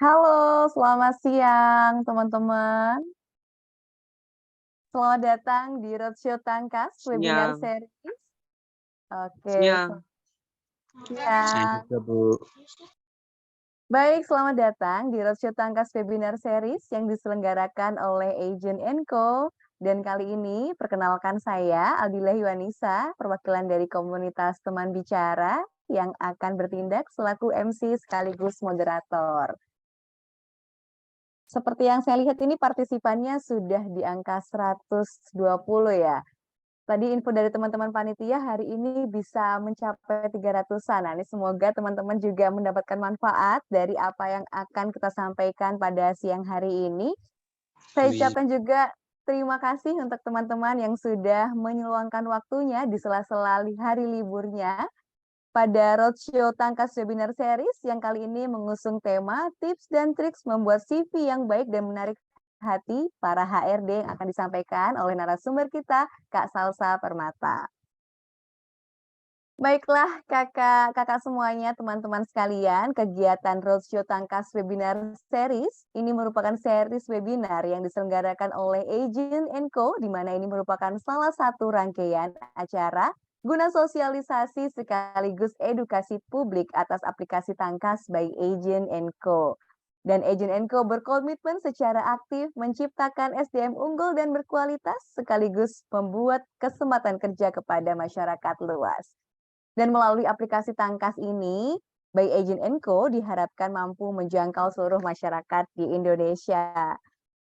Halo, selamat siang teman-teman. Selamat datang di Roadshow Tangkas Webinar Siang Series. Oke, siang. Saya siang. juga, Bu. Baik, selamat datang di Roadshow Tangkas Webinar Series yang diselenggarakan oleh Agent Co. Dan kali ini perkenalkan saya Aldila Yuwanisa, perwakilan dari komunitas teman bicara yang akan bertindak selaku MC sekaligus moderator. Seperti yang saya lihat ini partisipannya sudah di angka 120 ya. Tadi info dari teman-teman panitia hari ini bisa mencapai 300-an. Nah, ini semoga teman-teman juga mendapatkan manfaat dari apa yang akan kita sampaikan pada siang hari ini. Saya Amin. ucapkan juga terima kasih untuk teman-teman yang sudah menyuangkan waktunya di sela-sela hari liburnya pada Roadshow Tangkas Webinar Series yang kali ini mengusung tema tips dan triks membuat CV yang baik dan menarik hati para HRD yang akan disampaikan oleh narasumber kita, Kak Salsa Permata. Baiklah kakak semuanya, teman-teman sekalian, kegiatan Roadshow Tangkas Webinar Series ini merupakan series webinar yang diselenggarakan oleh Agent Co, di mana ini merupakan salah satu rangkaian acara guna sosialisasi sekaligus edukasi publik atas aplikasi Tangkas by Agent Co. Dan Agent Co berkomitmen secara aktif menciptakan SDM unggul dan berkualitas sekaligus membuat kesempatan kerja kepada masyarakat luas. Dan melalui aplikasi Tangkas ini, by Agent Co diharapkan mampu menjangkau seluruh masyarakat di Indonesia.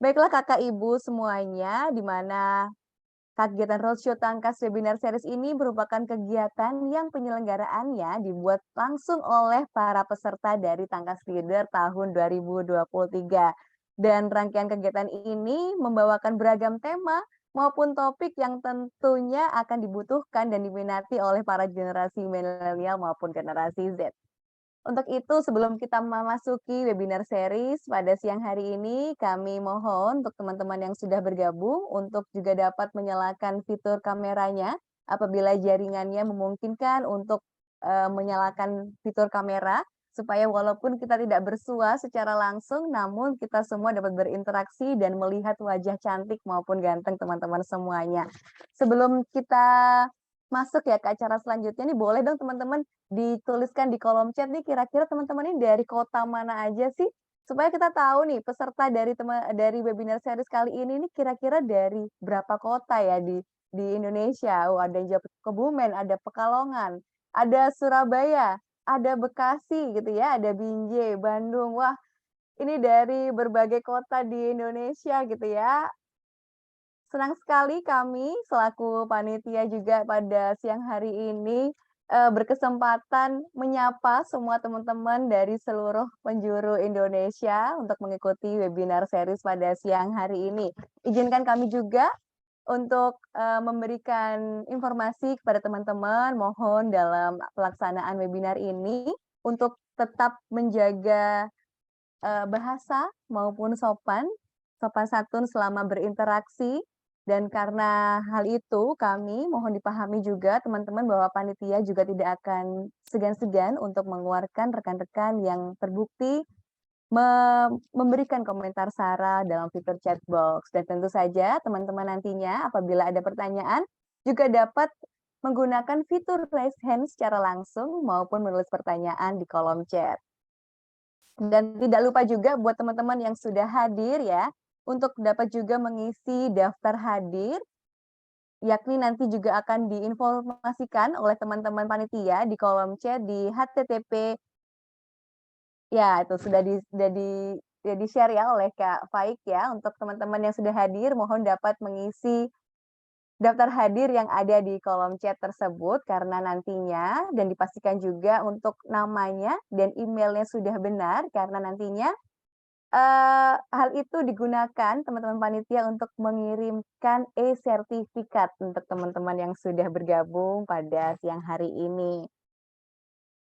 Baiklah Kakak Ibu semuanya, di mana kegiatan Roadshow Tangkas Webinar Series ini merupakan kegiatan yang penyelenggaraannya dibuat langsung oleh para peserta dari Tangkas Leader tahun 2023. Dan rangkaian kegiatan ini membawakan beragam tema maupun topik yang tentunya akan dibutuhkan dan diminati oleh para generasi milenial maupun generasi Z. Untuk itu, sebelum kita memasuki webinar series pada siang hari ini, kami mohon untuk teman-teman yang sudah bergabung untuk juga dapat menyalakan fitur kameranya apabila jaringannya memungkinkan untuk menyalakan fitur kamera supaya walaupun kita tidak bersua secara langsung, namun kita semua dapat berinteraksi dan melihat wajah cantik maupun ganteng teman-teman semuanya. Sebelum kita masuk ya ke acara selanjutnya nih, boleh dong teman-teman dituliskan di kolom chat nih kira-kira teman-teman ini dari kota mana aja sih? Supaya kita tahu nih peserta dari webinar series kali ini nih kira-kira dari berapa kota ya di Indonesia. Oh, ada yang jawab Kebumen, ada Pekalongan, ada Surabaya, ada Bekasi gitu ya, ada Binjai, Bandung. Wah, ini dari berbagai kota di Indonesia gitu ya. Senang sekali kami selaku panitia juga pada siang hari ini, berkesempatan menyapa semua teman-teman dari seluruh penjuru Indonesia untuk mengikuti webinar series pada siang hari ini. Izinkan kami juga untuk, memberikan informasi kepada teman-teman, mohon dalam pelaksanaan webinar ini untuk tetap menjaga, bahasa maupun sopan santun selama berinteraksi. Dan karena hal itu, kami mohon dipahami juga teman-teman bahwa panitia juga tidak akan segan-segan untuk mengeluarkan rekan-rekan yang terbukti memberikan komentar sara dalam fitur chat box. Dan tentu saja teman-teman nantinya apabila ada pertanyaan juga dapat menggunakan fitur raise hand secara langsung maupun menulis pertanyaan di kolom chat. Dan tidak lupa juga buat teman-teman yang sudah hadir ya, untuk dapat juga mengisi daftar hadir, yakni nanti juga akan diinformasikan oleh teman-teman panitia di kolom chat di http ya itu sudah di-share ya oleh Kak Faik ya, untuk teman-teman yang sudah hadir mohon dapat mengisi daftar hadir yang ada di kolom chat tersebut karena nantinya dan dipastikan juga untuk namanya dan emailnya sudah benar karena nantinya hal itu digunakan teman-teman panitia untuk mengirimkan e-sertifikat untuk teman-teman yang sudah bergabung pada siang hari ini.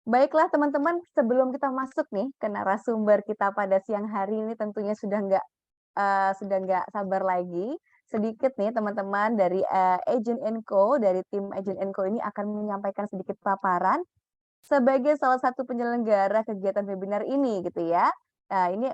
Baiklah teman-teman, sebelum kita masuk nih ke narasumber kita pada siang hari ini tentunya sudah nggak sabar lagi, sedikit nih teman-teman dari, Agent Co, dari tim Agent Co ini akan menyampaikan sedikit paparan sebagai salah satu penyelenggara kegiatan webinar ini gitu ya. Ini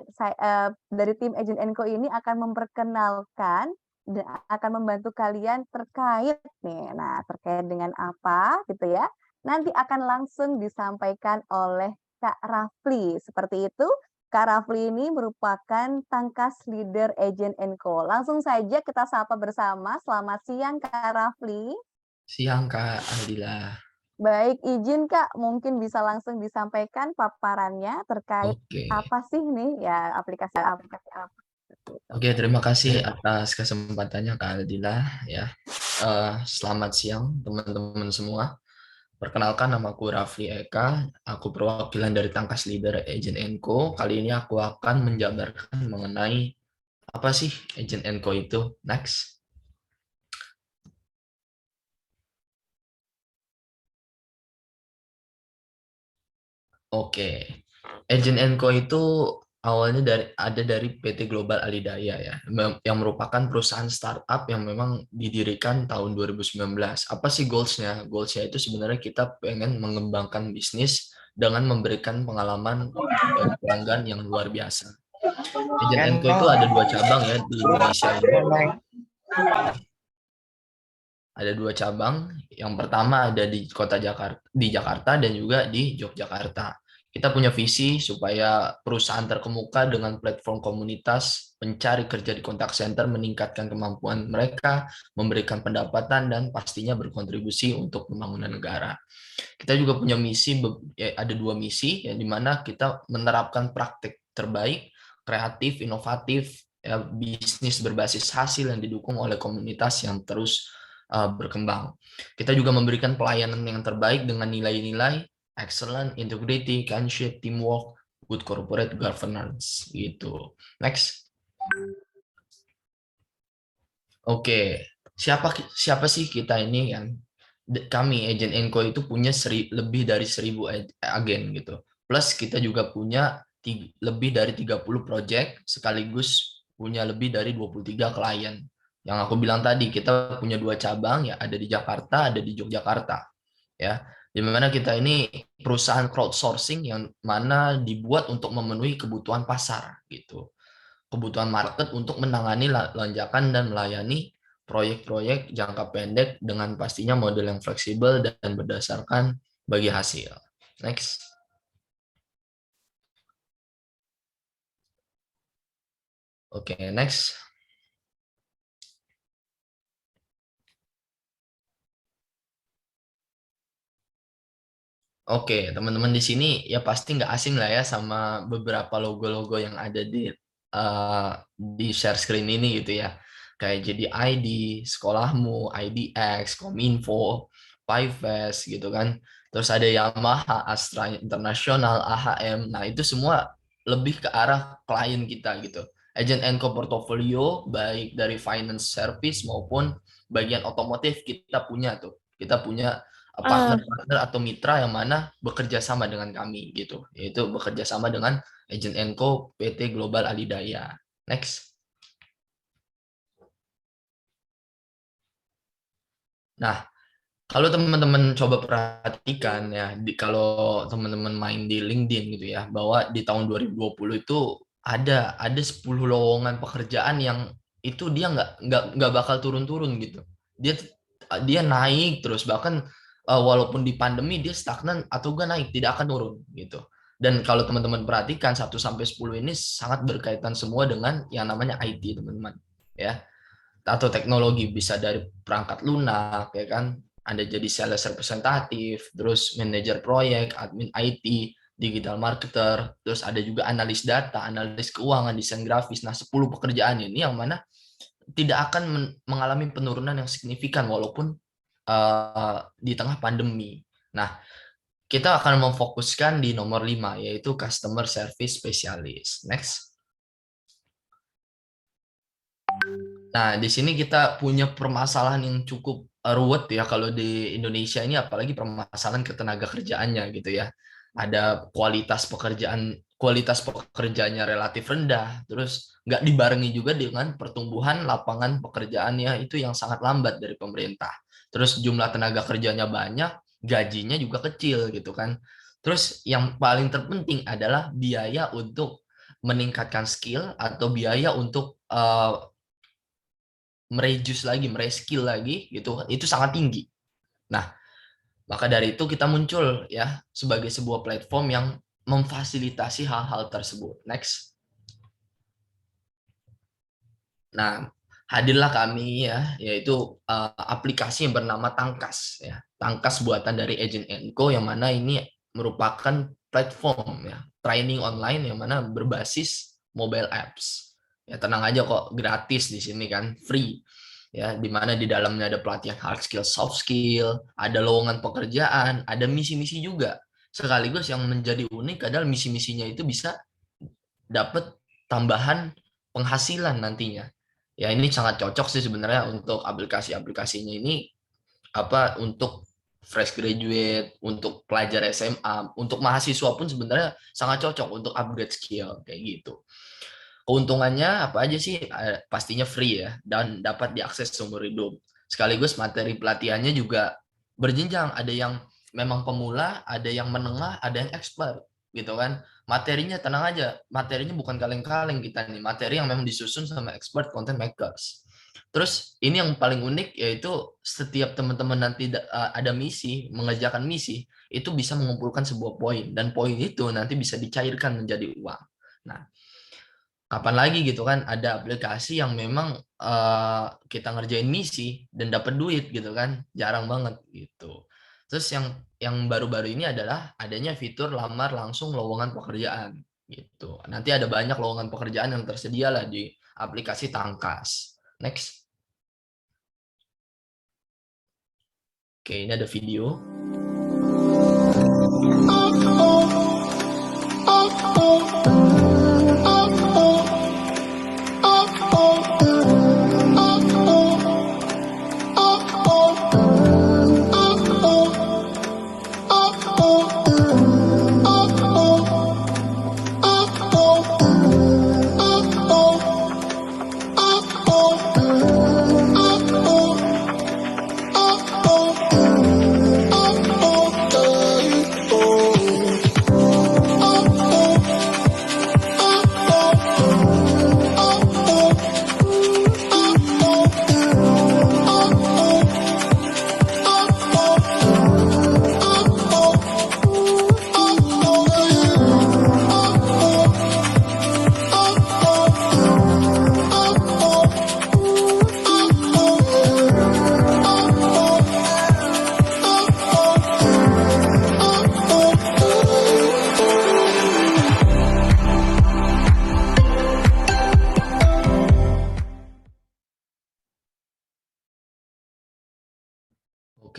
dari tim Agent & Co ini akan memperkenalkan dan akan membantu kalian terkait nih. Nah, terkait dengan apa gitu ya, nanti akan langsung disampaikan oleh Kak Rafli, seperti itu. Kak Rafli ini merupakan tangkas leader Agent & Co. Langsung saja kita sapa bersama. Selamat siang Kak Rafli. Siang Kak Aldila. Baik, izin Kak, mungkin bisa langsung disampaikan paparannya terkait Oke. apa sih nih ya aplikasi apa? Oke, terima kasih atas kesempatannya Kak Aldila ya. Selamat siang teman-teman semua. Perkenalkan, namaku Rafli Eka. Aku perwakilan dari Tangkas Leader Agent & Co. Kali ini aku akan menjabarkan mengenai apa sih Agent & Co itu. Next. Oke, Agent & Co itu awalnya dari PT Global Alidaya ya, yang merupakan perusahaan startup yang memang didirikan tahun 2019. Apa sih goals-nya? Goals-nya itu sebenarnya kita pengen mengembangkan bisnis dengan memberikan pengalaman bagi pelanggan yang luar biasa. Agent & Co itu ada 2 cabang ya di Indonesia ini. Ada 2 cabang. Yang pertama ada di Jakarta dan juga di Yogyakarta. Kita punya visi supaya perusahaan terkemuka dengan platform komunitas pencari kerja di kontak center meningkatkan kemampuan mereka, memberikan pendapatan dan pastinya berkontribusi untuk pembangunan negara. Kita juga punya misi, ada 2 misi ya, di mana kita menerapkan praktik terbaik, kreatif, inovatif, ya, bisnis berbasis hasil yang didukung oleh komunitas yang terus berkembang. Kita juga memberikan pelayanan yang terbaik dengan nilai-nilai excellent, integrity, kinship, teamwork, good corporate governance gitu. Next. Oke, siapa sih kita ini kan? Kami Agent & Co itu punya lebih dari 1.000 agen gitu. Plus kita juga punya lebih dari 30 project sekaligus punya lebih dari 23 klien. Yang aku bilang tadi, kita punya 2 cabang ya, ada di Jakarta, ada di Yogyakarta. Ya, di mana kita ini perusahaan crowdsourcing yang mana dibuat untuk memenuhi kebutuhan pasar gitu. Kebutuhan market untuk menangani lonjakan dan melayani proyek-proyek jangka pendek dengan pastinya model yang fleksibel dan berdasarkan bagi hasil. Next. Oke, next. Oke, teman-teman di sini ya pasti nggak asing lah ya sama beberapa logo-logo yang ada di share screen ini gitu ya. Kayak jadi ID, sekolahmu, IDX, Kominfo, Payfest gitu kan. Terus ada Yamaha, Astra International, AHM. Nah, itu semua lebih ke arah klien kita gitu. Agent & Co portfolio baik dari finance service maupun bagian otomotif kita punya tuh. Kita punya partner-partner atau mitra yang mana bekerja sama dengan kami gitu, yaitu bekerja sama dengan Agent & Co PT Global Alidaya. Next. Nah, kalau teman-teman coba perhatikan ya, kalau teman-teman main di LinkedIn gitu ya, bahwa di tahun 2020 itu ada 10 lowongan pekerjaan yang itu dia nggak bakal turun-turun gitu. Dia dia naik terus, bahkan walaupun di pandemi dia stagnan atau gak naik, tidak akan turun gitu. Dan kalau teman-teman perhatikan 1 sampai 10 ini sangat berkaitan semua dengan yang namanya IT, teman-teman. Ya, atau teknologi, bisa dari perangkat lunak ya kan, Anda jadi sales representatif, terus manajer proyek, admin IT, digital marketer, terus ada juga analis data, analis keuangan, desain grafis. Nah, 10 pekerjaan ini yang mana tidak akan mengalami penurunan yang signifikan walaupun di tengah pandemi. Nah, kita akan memfokuskan di nomor 5 yaitu customer service specialist. Next. Nah, di sini kita punya permasalahan yang cukup ruwet ya kalau di Indonesia ini, apalagi permasalahan ketenaga kerjaannya gitu ya. Ada kualitas pekerjaannya relatif rendah, terus nggak dibarengi juga dengan pertumbuhan lapangan pekerjaannya itu yang sangat lambat dari pemerintah. Terus jumlah tenaga kerjanya banyak, gajinya juga kecil gitu kan. Terus yang paling terpenting adalah biaya untuk meningkatkan skill atau biaya untuk mereskill lagi gitu, itu sangat tinggi. Nah, maka dari itu kita muncul ya sebagai sebuah platform yang memfasilitasi hal-hal tersebut. Next. Nah, hadirlah kami ya, yaitu aplikasi yang bernama Tangkas ya. Tangkas buatan dari Agent & Co yang mana ini merupakan platform ya, training online yang mana berbasis mobile apps. Ya tenang aja kok, gratis di sini kan, free. Ya, di mana di dalamnya ada pelatihan hard skill, soft skill, ada lowongan pekerjaan, ada misi-misi juga. Sekaligus yang menjadi unik adalah misi-misinya itu bisa dapat tambahan penghasilan nantinya. Ya ini sangat cocok sih sebenarnya untuk aplikasi-aplikasinya ini untuk fresh graduate, untuk pelajar SMA, untuk mahasiswa pun sebenarnya sangat cocok untuk upgrade skill kayak gitu. Keuntungannya apa aja sih? Pastinya free ya dan dapat diakses seumur hidup. Sekaligus materi pelatihannya juga berjenjang. Ada yang memang pemula, ada yang menengah, ada yang expert gitu kan. Materinya tenang aja, materinya bukan kaleng-kaleng kita nih. Materi yang memang disusun sama expert content makers. Terus ini yang paling unik yaitu setiap teman-teman nanti ada misi, mengerjakan misi, itu bisa mengumpulkan sebuah poin dan poin itu nanti bisa dicairkan menjadi uang. Nah, kapan lagi gitu kan ada aplikasi yang memang kita ngerjain misi dan dapat duit gitu kan, jarang banget gitu. Terus yang baru-baru ini adalah adanya fitur lamar langsung lowongan pekerjaan gitu. Nanti ada banyak lowongan pekerjaan yang tersedia lah di aplikasi Tangkas. Next. Oke, ini ada video.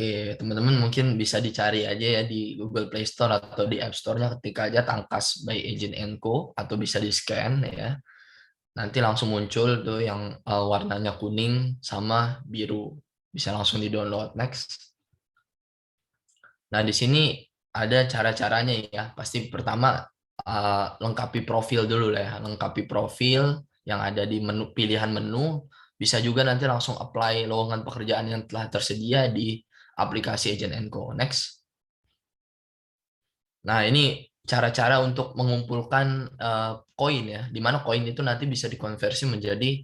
Oke, teman-teman mungkin bisa dicari aja ya di Google Play Store atau di App Store-nya ketika aja Tangkas by Agent & Co atau bisa di-scan ya. Nanti langsung muncul tuh yang warnanya kuning sama biru. Bisa langsung di-download. Next. Nah, di sini ada cara-caranya ya. Pasti pertama lengkapi profil dulu lah ya. Lengkapi profil yang ada di menu pilihan menu. Bisa juga nanti langsung apply lowongan pekerjaan yang telah tersedia di aplikasi Agent & Co. Next. Nah, ini cara-cara untuk mengumpulkan koin ya, di mana koin itu nanti bisa dikonversi menjadi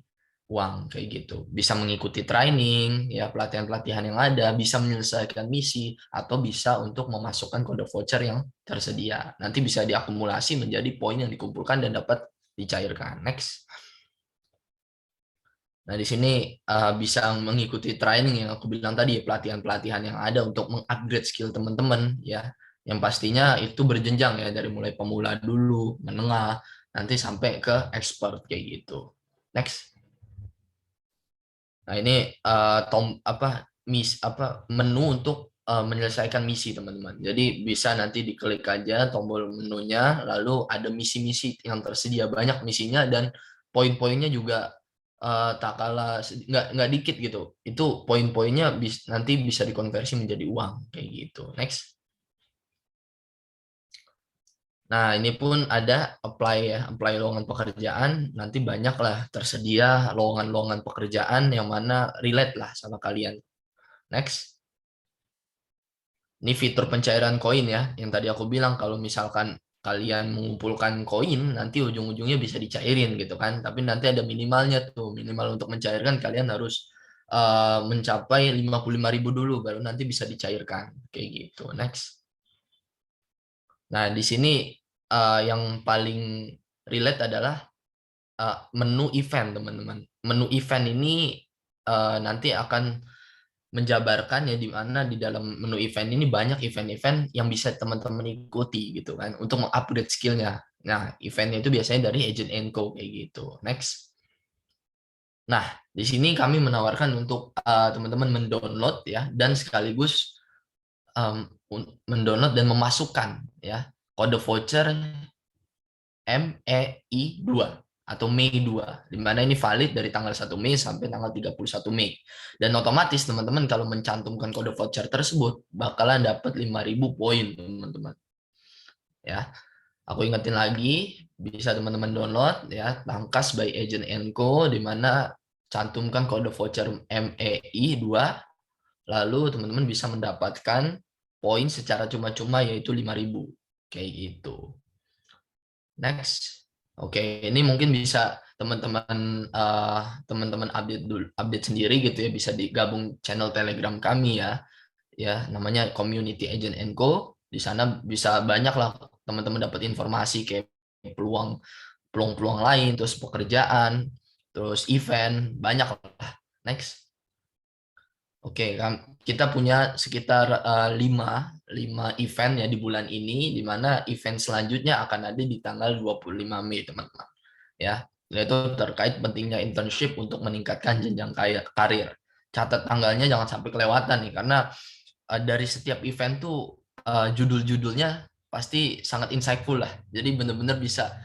uang kayak gitu. Bisa mengikuti training, ya pelatihan-pelatihan yang ada, bisa menyelesaikan misi, atau bisa untuk memasukkan kode voucher yang tersedia. Nanti bisa diakumulasi menjadi poin yang dikumpulkan dan dapat dicairkan. Next. Nah, di sini bisa mengikuti training yang aku bilang tadi, pelatihan-pelatihan yang ada untuk mengupgrade skill teman-teman ya. Yang pastinya itu berjenjang ya, dari mulai pemula dulu, menengah, nanti sampai ke expert kayak gitu. Next. Nah, ini menu untuk menyelesaikan misi teman-teman. Jadi bisa nanti diklik aja tombol menunya, lalu ada misi-misi yang tersedia, banyak misinya dan poin-poinnya juga tak kalah nggak dikit gitu. Itu poin-poinnya nanti bisa dikonversi menjadi uang kayak gitu. Next. Nah, ini pun ada apply ya, apply lowongan pekerjaan. Nanti banyaklah tersedia lowongan-lowongan pekerjaan yang mana relate lah sama kalian. Next. Ini fitur pencairan koin ya, yang tadi aku bilang kalau misalkan kalian mengumpulkan koin, nanti ujung-ujungnya bisa dicairin gitu kan. Tapi nanti ada minimalnya tuh. Minimal untuk mencairkan kalian harus mencapai 55.000 dulu, baru nanti bisa dicairkan. Kayak gitu. Next. Nah, di sini yang paling relate adalah menu event, teman-teman. Menu event ini nanti akan menjabarkan ya, di mana di dalam menu event ini banyak event-event yang bisa teman-teman ikuti gitu kan untuk mengupgrade skillnya. Nah, eventnya itu biasanya dari Agent Co kayak gitu. Next. Nah, di sini kami menawarkan untuk teman-teman mendownload ya, dan sekaligus mendownload dan memasukkan ya kode voucher MEI 2 atau Mei 2, di mana ini valid dari tanggal 1 Mei sampai tanggal 31 Mei. Dan otomatis teman-teman kalau mencantumkan kode voucher tersebut bakalan dapat 5.000 poin, teman-teman. Ya, aku ingetin lagi, bisa teman-teman download ya Tangkas by Agent Co, di mana cantumkan kode voucher MEI 2, lalu teman-teman bisa mendapatkan poin secara cuma-cuma yaitu 5.000. Kayak gitu. Next. Oke, ini mungkin bisa teman-teman teman-teman update dulu, update sendiri gitu ya, bisa digabung channel Telegram kami ya. Ya, namanya Community Agent Co. Di sana bisa banyak lah teman-teman dapat informasi kayak peluang peluang lain, terus pekerjaan, terus event, banyak lah. Next. Oke, kita punya sekitar 5 event ya di bulan ini, di mana event selanjutnya akan ada di tanggal 25 Mei, teman-teman. Ya, yaitu terkait pentingnya internship untuk meningkatkan jenjang karir. Catat tanggalnya jangan sampai kelewatan nih, karena dari setiap event tuh judul-judulnya pasti sangat insightful lah. Jadi benar-benar bisa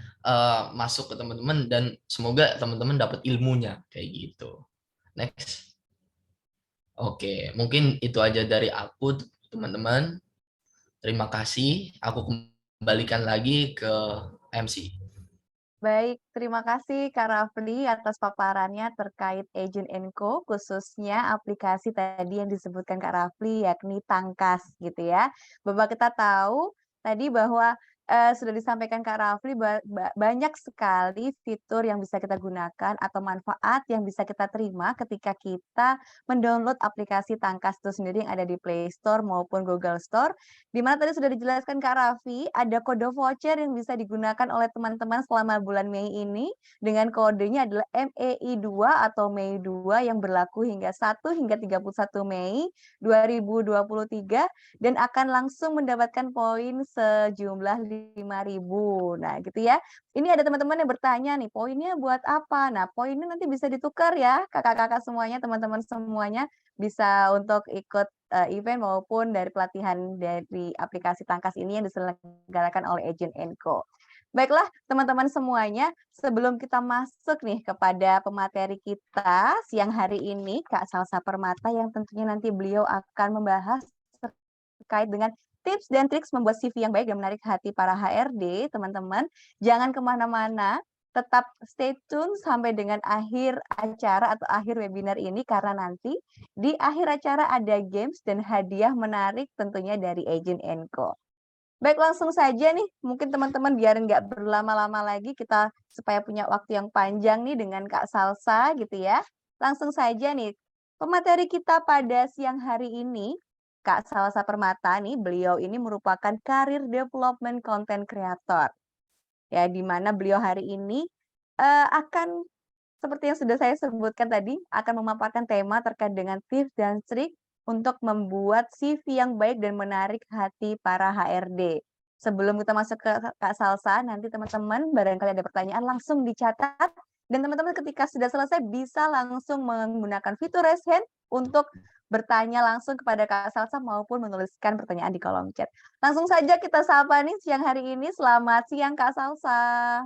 masuk ke teman-teman, dan semoga teman-teman dapat ilmunya kayak gitu. Next. Oke, mungkin itu aja dari aku, teman-teman. Terima kasih. Aku kembalikan lagi ke MC. Baik, terima kasih Kak Rafli atas paparannya terkait Agent Co, khususnya aplikasi tadi yang disebutkan Kak Rafli, yakni Tangkas gitu ya. Bahwa kita tahu tadi bahwa sudah disampaikan Kak Rafli banyak sekali fitur yang bisa kita gunakan atau manfaat yang bisa kita terima ketika kita mendownload aplikasi Tangkas itu sendiri yang ada di Play Store maupun Google Store. Di mana tadi sudah dijelaskan Kak Raffi, ada kode voucher yang bisa digunakan oleh teman-teman selama bulan Mei ini, dengan kodenya adalah MEI 2 atau Mei 2 yang berlaku hingga 1 hingga 31 Mei 2023 dan akan langsung mendapatkan poin sejumlah 5.000. Nah, gitu ya. Ini ada teman-teman yang bertanya nih, poinnya buat apa? Nah, poinnya nanti bisa ditukar ya, kakak-kakak semuanya, teman-teman semuanya bisa untuk ikut event maupun dari pelatihan dari aplikasi Tangkas ini yang diselenggarakan oleh Agent Co. Baiklah teman-teman semuanya, sebelum kita masuk nih kepada pemateri kita siang hari ini, Kak Salsa Permata yang tentunya nanti beliau akan membahas terkait dengan tips dan triks membuat CV yang baik dan menarik hati para HRD, teman-teman. Jangan kemana-mana, tetap stay tune sampai dengan akhir acara atau akhir webinar ini, karena nanti di akhir acara ada games dan hadiah menarik tentunya dari Agent Co. Baik, langsung saja nih, mungkin teman-teman biar nggak berlama-lama lagi, kita supaya punya waktu yang panjang nih dengan Kak Salsa gitu ya. Langsung saja nih, pemateri kita pada siang hari ini, Kak Salsa Permata nih, beliau ini merupakan Career Development Content Creator. Ya, di mana beliau hari ini akan seperti yang sudah saya sebutkan tadi, akan memaparkan tema terkait dengan tips dan trik untuk membuat CV yang baik dan menarik hati para HRD. Sebelum kita masuk ke Kak Salsa, nanti teman-teman barangkali ada pertanyaan langsung dicatat, dan teman-teman ketika sudah selesai bisa langsung menggunakan fitur raise hand untuk bertanya langsung kepada Kak Salsa maupun menuliskan pertanyaan di kolom chat. Langsung saja kita sapa nih siang hari ini. Selamat siang Kak Salsa.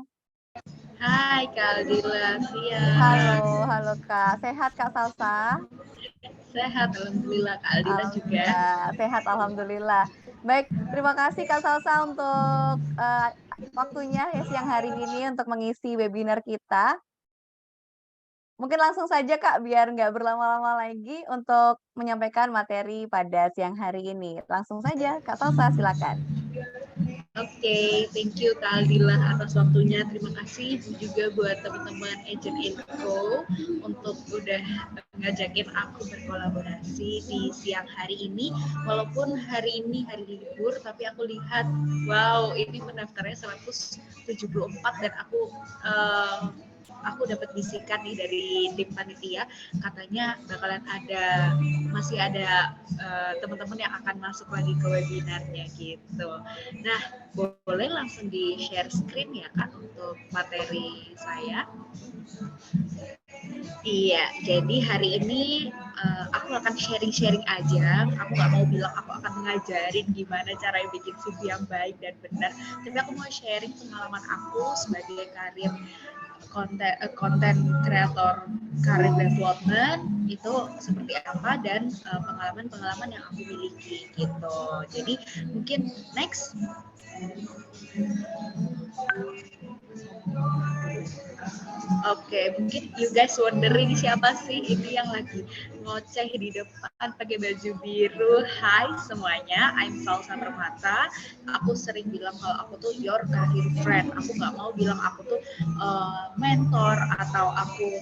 Hai Kak Aldila, siang. Halo Kak. Sehat Kak Salsa? Sehat, alhamdulillah. Kak Aldila juga. Sehat, alhamdulillah. Baik, terima kasih Kak Salsa untuk waktunya ya siang hari ini untuk mengisi webinar kita. Mungkin langsung saja Kak, biar nggak berlama-lama lagi untuk menyampaikan materi pada siang hari ini. Langsung saja, Kak Salsa, silakan. Oke, thank you Kak Aldila atas waktunya. Terima kasih juga buat teman-teman Agent Info untuk udah ngajakin aku berkolaborasi di siang hari ini. Walaupun hari ini hari libur, tapi aku lihat, wow, ini pendaftarnya 174 dan aku dapat bisikan nih dari tim panitia, katanya bakalan masih ada teman-teman yang akan masuk lagi ke webinarnya gitu. Nah, boleh langsung di share screen ya Kak untuk materi saya. Iya, jadi hari ini aku akan sharing-sharing aja. Aku nggak mau bilang aku akan ngajarin gimana cara bikin CV yang baik dan benar, tapi aku mau sharing pengalaman aku sebagai konten kreator karir development itu seperti apa dan pengalaman-pengalaman yang aku miliki gitu. Jadi mungkin next. Oke, mungkin you guys wondering siapa sih ini yang lagi ngoceh di depan pakai baju biru. Hai semuanya, I'm Salsa Permata. Aku sering bilang kalau aku tuh your career friend. Aku nggak mau bilang aku tuh mentor atau aku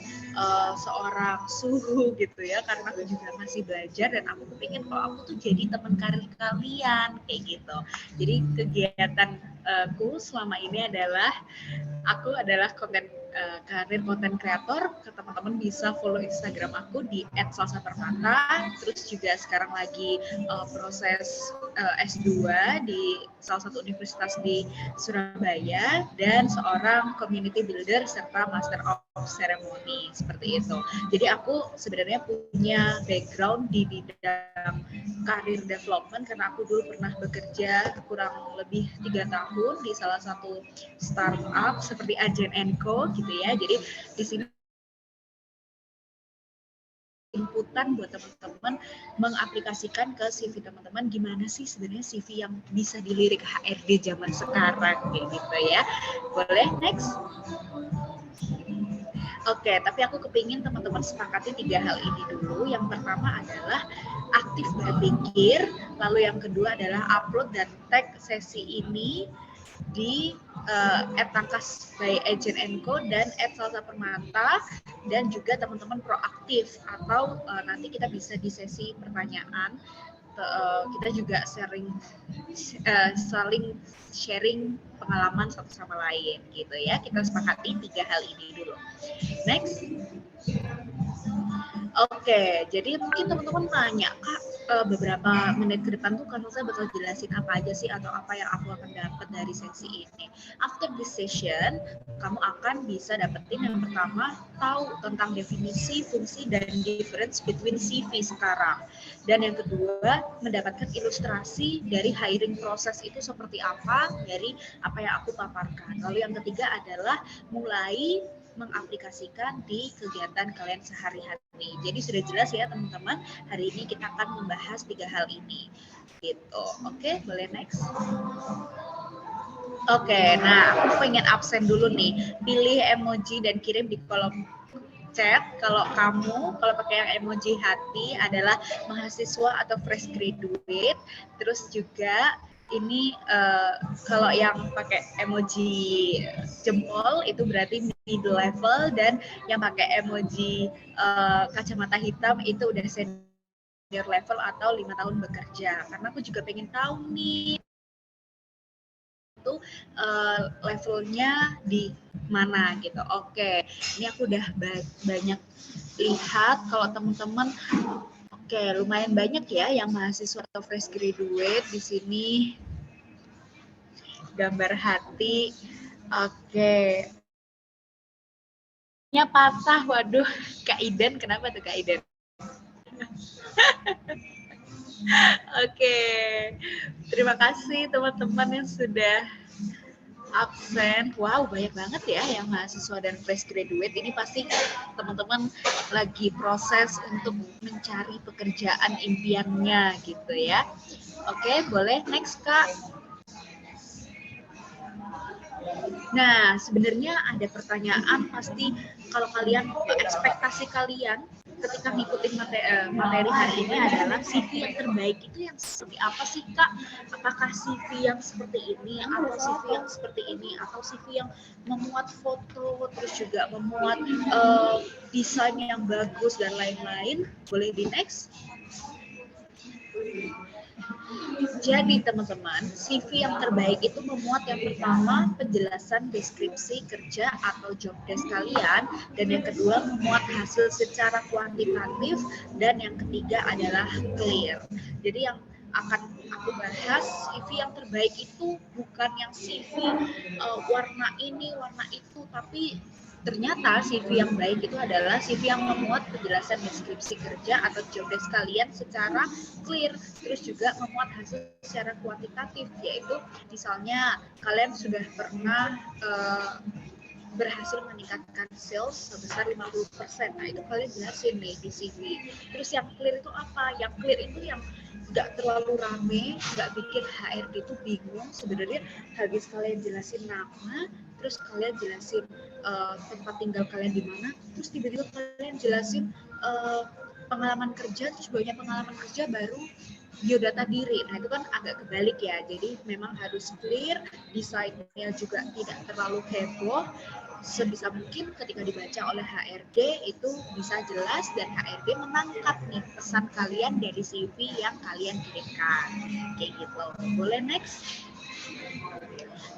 seorang suhu gitu ya, karena aku juga masih belajar dan aku kepingin kalau aku tuh jadi teman karir kalian kayak gitu. Jadi kegiatanku selama ini adalah aku adalah karir konten kreator. Teman-teman bisa follow Instagram aku di @salsapermata. Terus juga sekarang lagi proses S2 di salah satu universitas di Surabaya dan seorang community builder serta master of ceremony seperti itu. Jadi aku sebenarnya punya background di bidang karir development karena aku dulu pernah bekerja kurang lebih 3 tahun di salah satu startup seperti Agent Co gitu ya. Jadi di sini inputan buat teman-teman mengaplikasikan ke CV teman-teman gimana sih sebenarnya CV yang bisa dilirik HRD zaman sekarang kayak gitu ya. Boleh next. Oke, tapi aku kepingin teman-teman sepakati 3 hal ini dulu. Yang pertama adalah aktif berpikir, lalu yang kedua adalah upload dan tag sesi ini di @tangkas by Agent Co dan @salsapermata, dan juga teman-teman proaktif atau nanti kita bisa di sesi pertanyaan kita juga saling sharing pengalaman satu sama lain gitu ya. Kita sepakati 3 hal ini dulu. Next. Oke, jadi mungkin teman-teman tanya, Kak, beberapa menit ke depan tuh kan saya bakal jelasin apa aja sih atau apa yang aku akan dapat dari sesi ini. After this session, kamu akan bisa dapetin yang pertama, tahu tentang definisi, fungsi, dan difference between CV sekarang. Dan yang kedua, mendapatkan ilustrasi dari hiring proses itu seperti apa dari apa yang aku paparkan. Lalu yang ketiga adalah mulai mengaplikasikan di kegiatan kalian sehari-hari. Jadi sudah jelas ya teman-teman, hari ini kita akan membahas 3 hal ini. Gitu. Oke, boleh next. Oke, nah aku pengen absen dulu nih. Pilih emoji dan kirim di kolom chat. Kalau pakai yang emoji hati adalah mahasiswa atau fresh graduate. Terus juga ini kalau yang pakai emoji jempol itu berarti middle level, dan yang pakai emoji kacamata hitam itu udah senior level atau 5 tahun bekerja. Karena aku juga pengen tahu nih itu levelnya di mana gitu. Oke, ini aku udah banyak lihat kalau teman-teman. Oke, lumayan banyak ya yang mahasiswa atau fresh graduate di sini. Gambar hati. Oke. Nya patah, waduh. Kak Iden, kenapa tuh Kak Iden? Oke. Terima kasih teman-teman yang sudah absen. Wow, banyak banget ya yang mahasiswa dan fresh graduate. Ini pasti teman-teman lagi proses untuk mencari pekerjaan impiannya gitu ya. Oke, boleh next Kak. Nah, sebenarnya ada pertanyaan pasti kalau kalian, ekspektasi kalian ketika ngikutin materi hari ini adalah CV yang terbaik itu yang seperti apa sih Kak? Apakah CV yang seperti ini atau CV yang seperti ini atau CV yang memuat foto terus juga memuat desain yang bagus dan lain-lain? Boleh di next? Jadi teman-teman, CV yang terbaik itu memuat yang pertama penjelasan deskripsi kerja atau job desk kalian, dan yang kedua memuat hasil secara kuantitatif, dan yang ketiga adalah clear. Jadi yang akan aku bahas, CV yang terbaik itu bukan yang CV warna ini, warna itu, tapi ternyata CV yang baik itu adalah CV yang memuat penjelasan deskripsi kerja atau job desk kalian secara clear, terus juga memuat hasil secara kuantitatif, yaitu misalnya kalian sudah pernah berhasil meningkatkan sales sebesar 50%. Nah, itu kalian jelasin nih di CV. Terus yang clear itu apa? Yang clear itu yang nggak terlalu rame, nggak bikin HRD itu bingung. Sebenarnya habis kalian jelasin nama, terus kalian jelasin tempat tinggal kalian di mana, terus tiba-tiba kalian jelasin pengalaman kerja, terus banyak pengalaman kerja baru biodata diri. Nah, itu kan agak kebalik ya. Jadi memang harus clear, desainnya juga tidak terlalu heboh. Sebisa mungkin ketika dibaca oleh HRD itu bisa jelas dan HRD menangkap nih pesan kalian dari CV yang kalian kirimkan. Kayak gitu. Boleh next?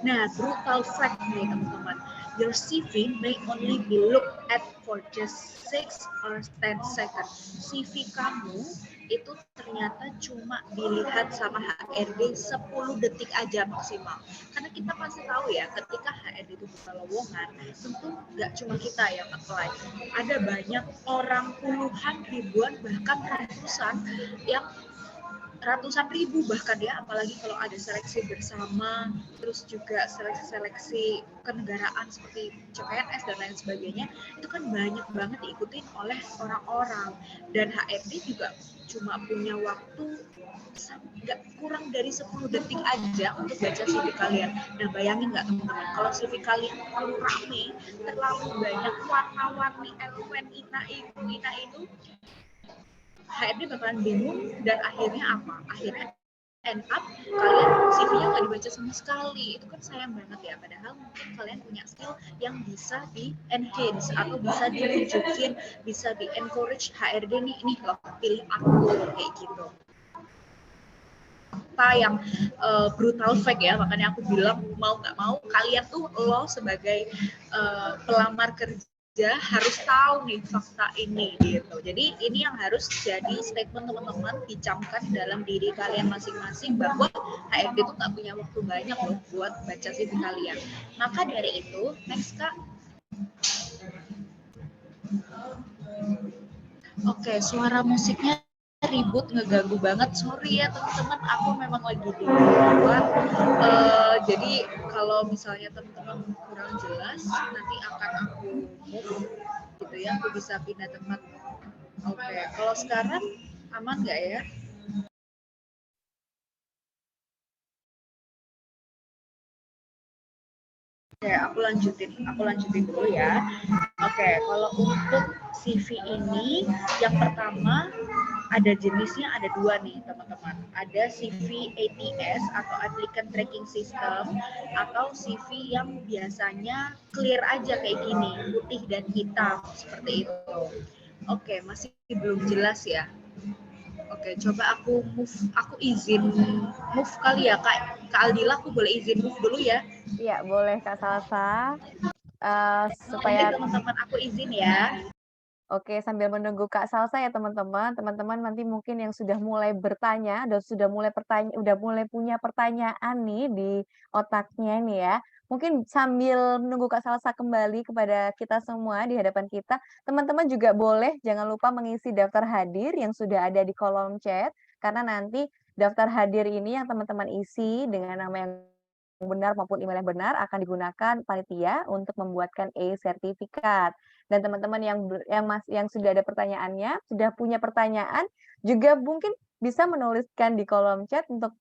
Nah, brutal fact nih teman-teman. Your CV may only be looked at for just 6 or 10 seconds. CV kamu itu ternyata cuma dilihat sama HRD 10 detik aja maksimal. Karena kita pasti tahu ya, ketika HRD itu buka lowongan, tentu nggak cuma kita yang apply. Ada banyak orang, puluhan, ribuan, bahkan ratusan ribu bahkan ya, apalagi kalau ada seleksi bersama, terus juga seleksi kenegaraan seperti CPNS dan lain sebagainya, itu kan banyak banget diikutin oleh orang-orang, dan HRD juga cuma punya waktu nggak kurang dari 10 detik aja untuk baca CV kalian. Nah, bayangin nggak teman-teman, kalau CV kalian terlalu rame, terlalu banyak warna-warni elemen ina itu, HRD bakalan bingung, dan akhirnya apa? Akhirnya end up kalian CV-nya nggak dibaca sama sekali. Itu kan sayang banget ya, padahal mungkin kalian punya skill yang bisa di-enhance atau bisa ditunjukin, bisa di-encourage HRD nih loh, pilih aku, kayak gitu. Yang brutal fact ya, makanya aku bilang mau nggak mau kalian tuh lo sebagai pelamar kerja harus tahu nih fakta ini gitu. Jadi ini yang harus jadi statement teman-teman, dicamkan dalam diri kalian masing-masing bahwa HRD itu nggak punya waktu banyak loh buat baca CV kalian. Maka dari itu, next Kak. Oke, suara musiknya ribut, ngeganggu banget, sorry ya teman-teman, aku memang lagi di luar, jadi kalau misalnya teman-teman kurang jelas nanti akan aku move gitu ya, aku bisa pindah tempat. Oke, kalau sekarang aman nggak ya? Oke, aku lanjutin dulu ya. Oke, kalau untuk CV ini, yang pertama ada jenisnya, ada dua nih teman-teman. Ada CV ATS atau Applicant Tracking System, atau CV yang biasanya clear aja kayak gini, putih dan hitam seperti itu. Oke, masih belum jelas ya. Oke, coba aku izin move kali ya Kak Aldila, aku boleh izin move dulu ya? Iya, boleh Kak Salsa. Supaya teman-teman aku izin ya. Oke, sambil menunggu Kak Salsa ya teman-teman. Teman-teman nanti mungkin yang sudah mulai bertanya dan sudah mulai punya pertanyaan nih di otaknya nih ya. Mungkin sambil menunggu Kak Salsa kembali kepada kita semua di hadapan kita, teman-teman juga boleh jangan lupa mengisi daftar hadir yang sudah ada di kolom chat, karena nanti daftar hadir ini yang teman-teman isi dengan nama yang benar maupun email yang benar akan digunakan panitia untuk membuatkan e-sertifikat. Dan teman-teman yang sudah ada pertanyaannya, sudah punya pertanyaan, juga mungkin bisa menuliskan di kolom chat untuk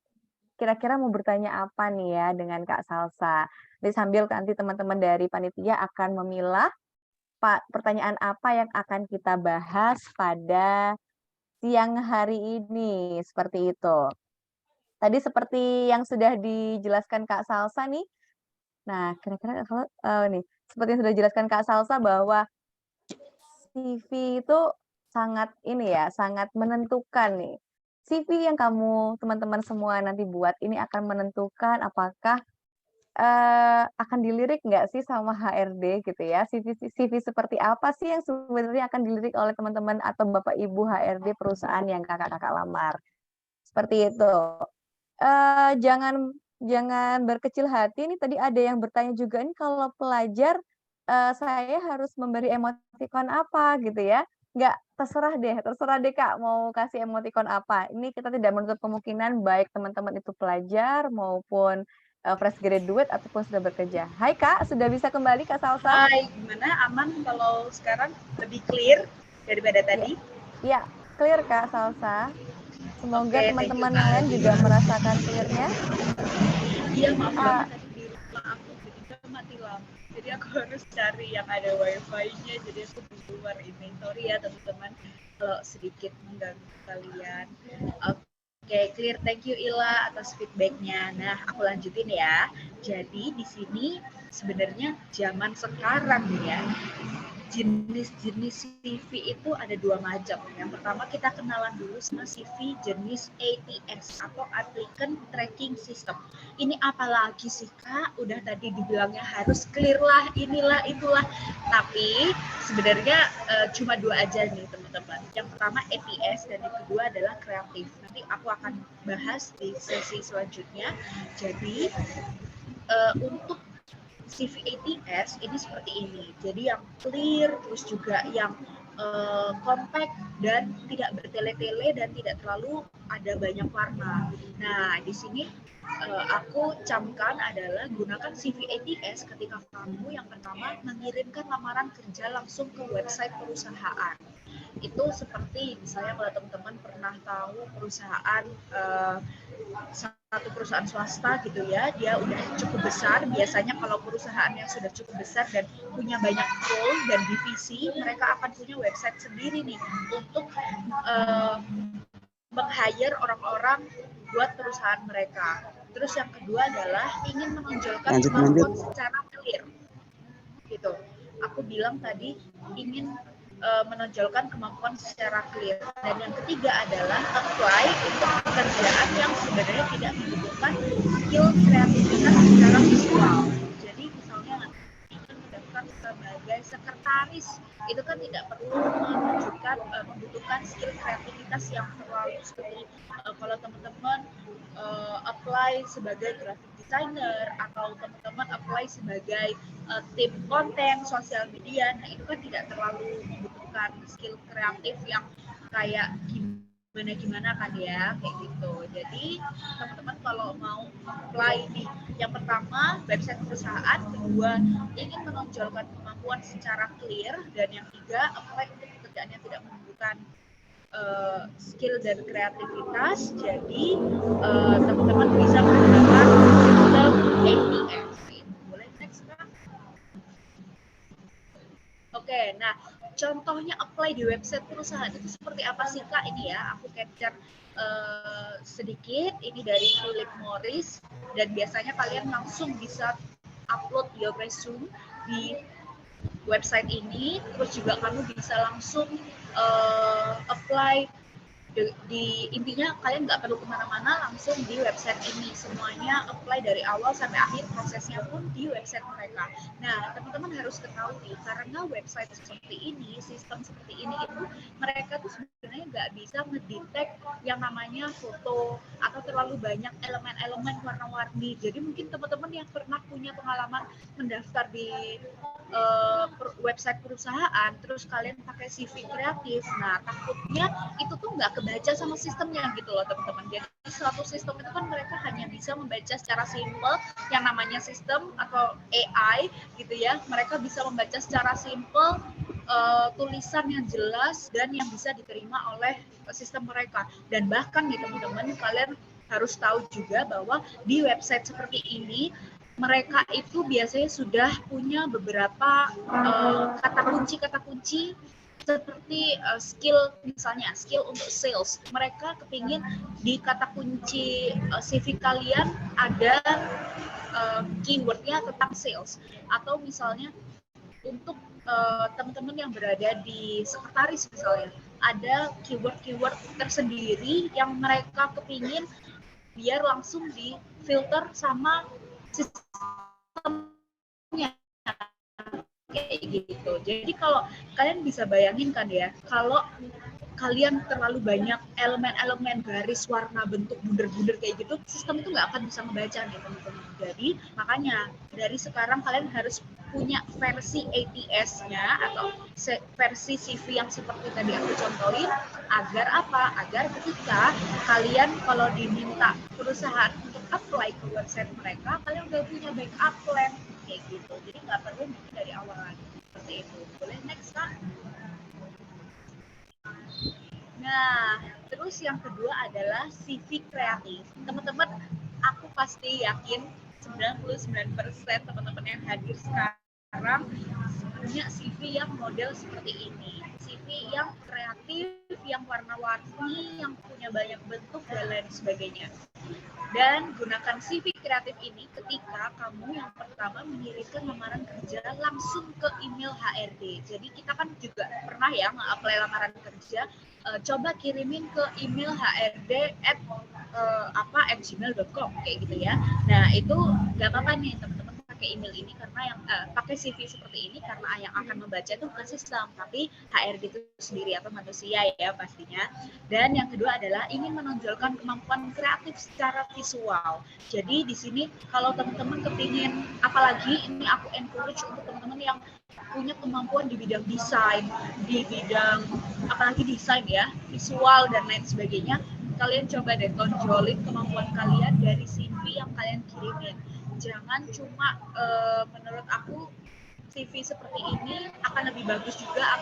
kira-kira mau bertanya apa nih ya dengan Kak Salsa. Jadi sambil nanti teman-teman dari panitia akan memilah pertanyaan apa yang akan kita bahas pada siang hari ini, seperti itu. Tadi seperti yang sudah dijelaskan Kak Salsa nih. Nah, kira-kira kalau nih, seperti yang sudah dijelaskan Kak Salsa bahwa CV itu sangat ini ya, sangat menentukan nih. CV yang teman-teman semua nanti buat ini akan menentukan apakah, akan dilirik nggak sih sama HRD gitu ya, CV seperti apa sih yang sebenarnya akan dilirik oleh teman-teman atau Bapak Ibu HRD perusahaan yang Kakak-kakak lamar, seperti itu. Jangan jangan berkecil hati nih tadi ada yang bertanya juga, "Ini kalau pelajar, saya harus memberi emotikon apa?" Gitu ya. Nggak, terserah deh Kak mau kasih emotikon apa. Ini kita tidak menutup kemungkinan baik teman-teman itu pelajar maupun, fresh graduate ataupun sudah bekerja. Hai Kak, sudah bisa kembali Kak Salsa? Hai, gimana? Aman kalau sekarang lebih clear daripada Iya. tadi? Iya, clear Kak Salsa. Semoga Oke, thank you teman-teman yang Kak lain juga Adila. merasakan clear-nya. Iya, maaf Eee banget tadi di rumah aku tiba-tiba mati lampu. Jadi aku harus cari yang ada wifi-nya. Jadi aku di luar ini. Sorry ya teman-teman kalau sedikit mengganggu kalian. Oke, clear. Thank you Ila atas feedback-nya. Nah, aku lanjutin ya. Jadi di sini sebenarnya zaman sekarang ya, jenis-jenis CV itu ada dua macam. Yang pertama kita kenalan dulu sama CV jenis ATS atau Applicant Tracking System. Ini apalagi sih Kak? Udah tadi dibilangnya harus clear lah, inilah, itulah. Tapi sebenarnya cuma dua aja nih teman-teman. Yang pertama ATS dan yang kedua adalah kreatif. Nanti aku akan bahas di sesi selanjutnya. Jadi untuk CV ATS ini seperti ini. Jadi yang clear, terus juga yang compact dan tidak bertele-tele dan tidak terlalu ada banyak warna. Nah, di sini aku camkan adalah gunakan CV ATS ketika kamu yang pertama mengirimkan lamaran kerja langsung ke website perusahaan. Itu seperti misalnya kalau teman-teman pernah tahu perusahaan satu perusahaan swasta gitu ya, dia udah cukup besar. Biasanya kalau perusahaan yang sudah cukup besar dan punya banyak role dan divisi, mereka akan punya website sendiri nih untuk meng-hire orang-orang buat perusahaan mereka. Terus yang kedua adalah ingin menonjolkan kemampuan secara clear, gitu. Aku bilang tadi ingin menonjolkan kemampuan secara clear. Dan yang ketiga adalah apply untuk pekerjaan yang sebenarnya tidak membutuhkan skill kreativitas secara visual. Jadi misalnya mendaftar sebagai sekretaris, itu kan tidak perlu menunjukkan membutuhkan skill kreativitas yang terlalu seperti kalau teman-teman apply sebagai graphic designer atau teman-teman apply sebagai tim konten sosial media, nah itu kan tidak terlalu membutuhkan skill kreatif yang kayak gimana kan ya, kayak gitu. Jadi teman-teman kalau mau apply nih, yang pertama website perusahaan, kedua ingin menonjolkan kemampuan secara clear, dan yang tiga apply untuk pekerjaan yang tidak membutuhkan skill dan kreativitas. Jadi teman-teman bisa menggunakan sistem ATS. Boleh next Kak? Oke, nah contohnya apply di website perusahaan itu seperti apa sih Kak? Ini ya, aku capture sedikit. Ini dari Philip Morris, dan biasanya kalian langsung bisa upload your resume di website ini. Terus juga kamu bisa langsung apply di intinya kalian nggak perlu kemana-mana, langsung di website ini semuanya apply dari awal sampai akhir, prosesnya pun di website mereka. Nah teman-teman harus ketahui, karena website seperti ini, sistem seperti ini itu mereka tuh sebenarnya nggak bisa mendetek yang namanya foto atau terlalu banyak elemen-elemen warna-warni. Jadi mungkin teman-teman yang pernah punya pengalaman mendaftar di website perusahaan terus kalian pakai CV kreatif, nah takutnya itu tuh nggak kebaca sama sistemnya gitu loh teman-teman. Jadi suatu sistem itu kan mereka hanya bisa membaca secara simpel, yang namanya sistem atau AI gitu ya, mereka bisa membaca secara simpel tulisan yang jelas dan yang bisa diterima oleh sistem mereka. Dan bahkan nih teman-teman, kalian harus tahu juga bahwa di website seperti ini mereka itu biasanya sudah punya beberapa kata kunci seperti skill, misalnya skill untuk sales. Mereka kepingin di kata kunci CV kalian ada keywordnya tentang sales, atau misalnya untuk teman-teman yang berada di sekretaris misalnya ada keyword-keyword tersendiri yang mereka kepingin biar langsung di filter sama sistemnya kayak gitu. Jadi kalau kalian bisa bayangin kan ya, kalau kalian terlalu banyak elemen-elemen garis warna bentuk bunder-bunder kayak gitu, sistem itu nggak akan bisa membaca nih teman-teman. Jadi makanya dari sekarang kalian harus punya versi ATS-nya atau versi CV yang seperti tadi aku contohin, agar apa? Agar ketika kalian kalau diminta perusahaan untuk apply ke website mereka, kalian udah punya backup plan kayak gitu. Jadi nggak perlu bikin dari awal lagi seperti itu. Boleh next Kak? Nah, terus yang kedua adalah CV kreatif. Teman-teman, aku pasti yakin 99% teman-teman yang hadir sekarang punya CV yang model seperti ini. CV yang kreatif, yang warna-warni, yang punya banyak bentuk, dan lain sebagainya. Dan gunakan CV kreatif ini ketika kamu yang pertama mengirimkan lamaran kerja langsung ke email HRD. Jadi kita kan juga pernah ya nge-apply lamaran kerja, coba kirimin ke email HRD at gmail.com kayak gitu ya. Nah itu nggak apa-apa nih teman-teman pakai email ini karena yang pakai CV seperti ini karena yang akan membaca itu bukan sistem tapi HRD itu sendiri atau manusia ya pastinya. Dan yang kedua adalah ingin menonjolkan kemampuan kreatif secara visual. Jadi di sini kalau teman-teman kepingin, apalagi ini aku encourage untuk teman-teman yang punya kemampuan di bidang desain, di bidang apalagi desain ya, visual dan lain sebagainya, kalian coba deh tonjolin kemampuan kalian dari CV yang kalian kirimin. Jangan cuma menurut aku CV seperti ini akan lebih bagus juga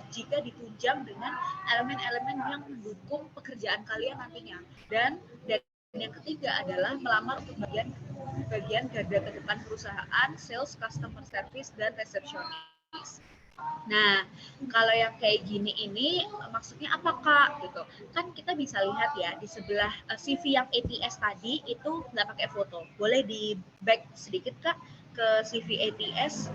jika ditunjang dengan elemen-elemen yang mendukung pekerjaan kalian nantinya. Dan yang ketiga adalah melamar untuk bagian garda terdepan perusahaan, sales, customer service, dan resepsionis. Nah, kalau yang kayak gini ini maksudnya apa Kak? Gitu. Kan kita bisa lihat ya di sebelah CV yang ATS tadi itu nggak pakai foto. Boleh di back sedikit Kak ke CV ATS.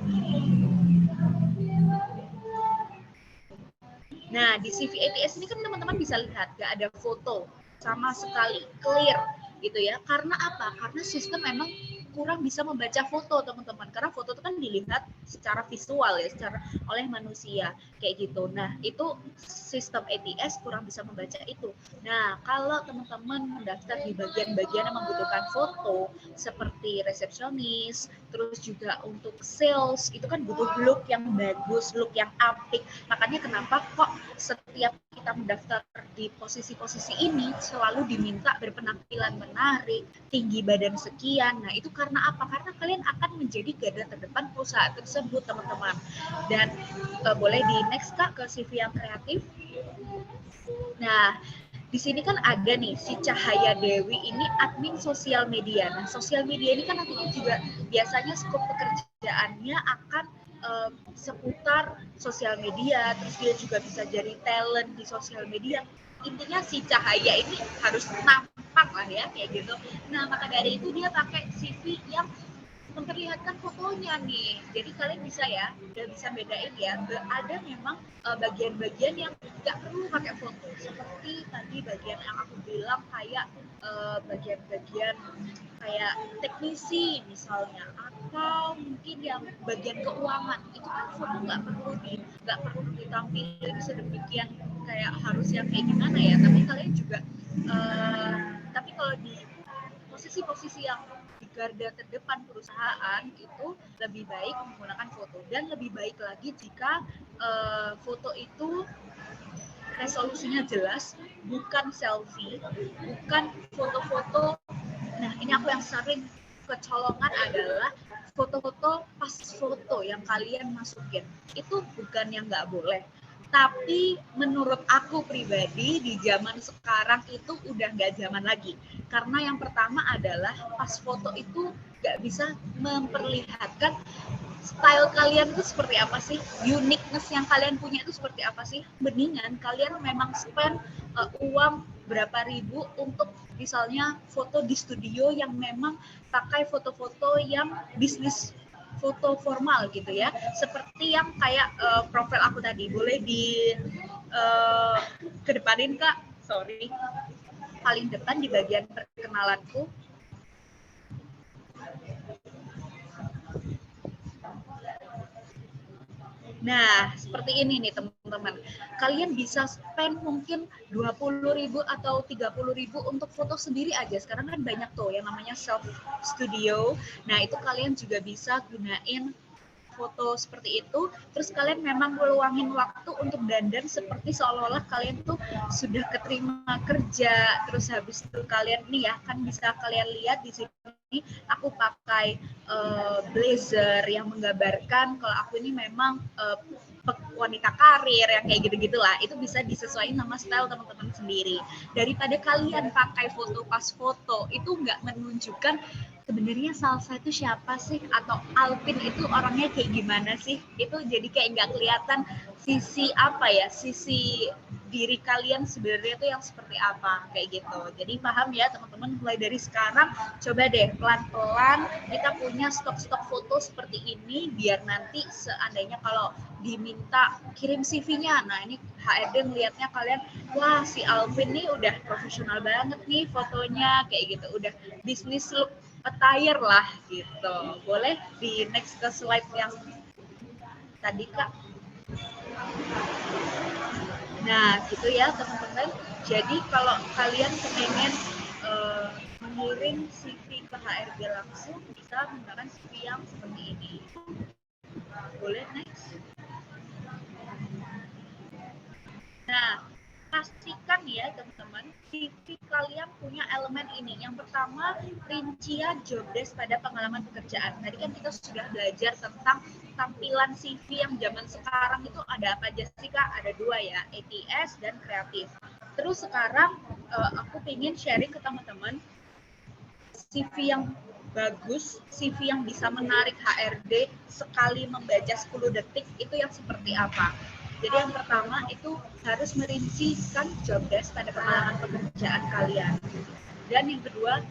Nah, di CV ATS ini kan teman-teman bisa lihat nggak ada foto sama sekali, clear gitu ya. Karena apa? Karena sistem memang kurang bisa membaca foto teman-teman. Karena foto itu kan dilihat secara visual ya, secara oleh manusia kayak gitu. Nah, itu sistem ATS kurang bisa membaca itu. Nah, kalau teman-teman mendaftar di bagian-bagian yang membutuhkan foto seperti resepsionis, terus juga untuk sales itu kan butuh look yang bagus, look yang apik. Makanya kenapa kok setiap kita mendaftar di posisi-posisi ini selalu diminta berpenampilan menarik, tinggi badan sekian. Nah, itu karena apa? Karena kalian akan menjadi garda terdepan perusahaan tersebut, teman-teman. Dan boleh di next Kak ke CV yang kreatif. Nah, di sini kan ada nih si Cahaya Dewi ini admin sosial media. Nah, sosial media ini kan nantinya juga biasanya skop pekerjaannya akan seputar sosial media, terus dia juga bisa jadi talent di sosial media. Intinya si Cahaya ini harus nampak lah ya kayak gitu. Nah, maka dari itu dia pakai CV yang memperlihatkan fotonya nih. Jadi kalian bisa ya, udah bisa bedain ya. Ada memang bagian-bagian yang nggak perlu pakai foto. Seperti tadi bagian yang aku bilang kayak bagian-bagian kayak teknisi misalnya, atau mungkin yang bagian keuangan itu kan foto nggak perlu ditampilkan sedemikian kayak harus yang kayak gimana ya. Tapi kalian juga tapi kalau di posisi-posisi yang di garda terdepan perusahaan itu lebih baik menggunakan foto, dan lebih baik lagi jika foto itu resolusinya jelas, bukan selfie, bukan foto-foto. Nah, ini aku yang sering kecolongan adalah foto-foto pas foto yang kalian masukin itu bukan yang nggak boleh, Tapi menurut aku pribadi di zaman sekarang itu udah nggak zaman lagi. Karena yang pertama adalah pas foto itu nggak bisa memperlihatkan style kalian itu seperti apa sih, uniqueness yang kalian punya itu seperti apa sih. Mendingan kalian memang spend uang berapa ribu untuk misalnya foto di studio yang memang pakai foto-foto yang bisnis, foto formal gitu ya, seperti yang kayak profil aku tadi. Boleh di kedepanin Kak, sorry, paling depan di bagian perkenalanku. Nah, seperti ini nih teman-teman. Kalian bisa spend mungkin 20.000 atau 30.000 untuk foto sendiri aja. Sekarang kan banyak tuh yang namanya self studio. Nah, itu kalian juga bisa gunain foto seperti itu. Terus kalian memang meluangin waktu untuk dandan seperti seolah-olah kalian tuh sudah keterima kerja. Terus habis itu kalian nih ya, kan bisa kalian lihat di sini aku pakai blazer yang menggambarkan kalau aku ini memang wanita karir yang kayak gitu-gitulah. Itu bisa disesuaikan sama style teman-teman sendiri. Daripada kalian pakai foto pas foto, itu nggak menunjukkan sebenarnya Salsa itu siapa sih, atau Alvin itu orangnya kayak gimana sih. Itu jadi kayak nggak kelihatan sisi apa ya, sisi diri kalian sebenarnya itu yang seperti apa, kayak gitu. Jadi paham ya teman-teman, mulai dari sekarang coba deh pelan-pelan kita punya stok-stok foto seperti ini, biar nanti seandainya kalau diminta kirim CV-nya, nah ini HRD melihatnya kalian, wah si Alvin nih udah profesional banget nih fotonya, kayak gitu, udah bisnis look attire lah gitu. Boleh di next ke slide yang tadi Kak. Nah gitu ya teman-teman. Jadi kalau kalian pengen mengirim CV ke HRD langsung, bisa menggunakan CV yang seperti ini. Boleh next. Nah, pastikan ya teman-teman, CV kalian punya elemen ini. Yang pertama, rincian job desk pada pengalaman pekerjaan. Tadi kan kita sudah belajar tentang tampilan CV yang zaman sekarang itu ada apa aja sih Kak? Ada dua ya, ATS dan kreatif. Terus sekarang aku ingin sharing ke teman-teman CV yang bagus, CV yang bisa menarik HRD sekali membaca 10 detik itu yang seperti apa. Jadi yang pertama itu harus merincikan job desk pada pengalaman pekerjaan kalian. Dan yang kedua,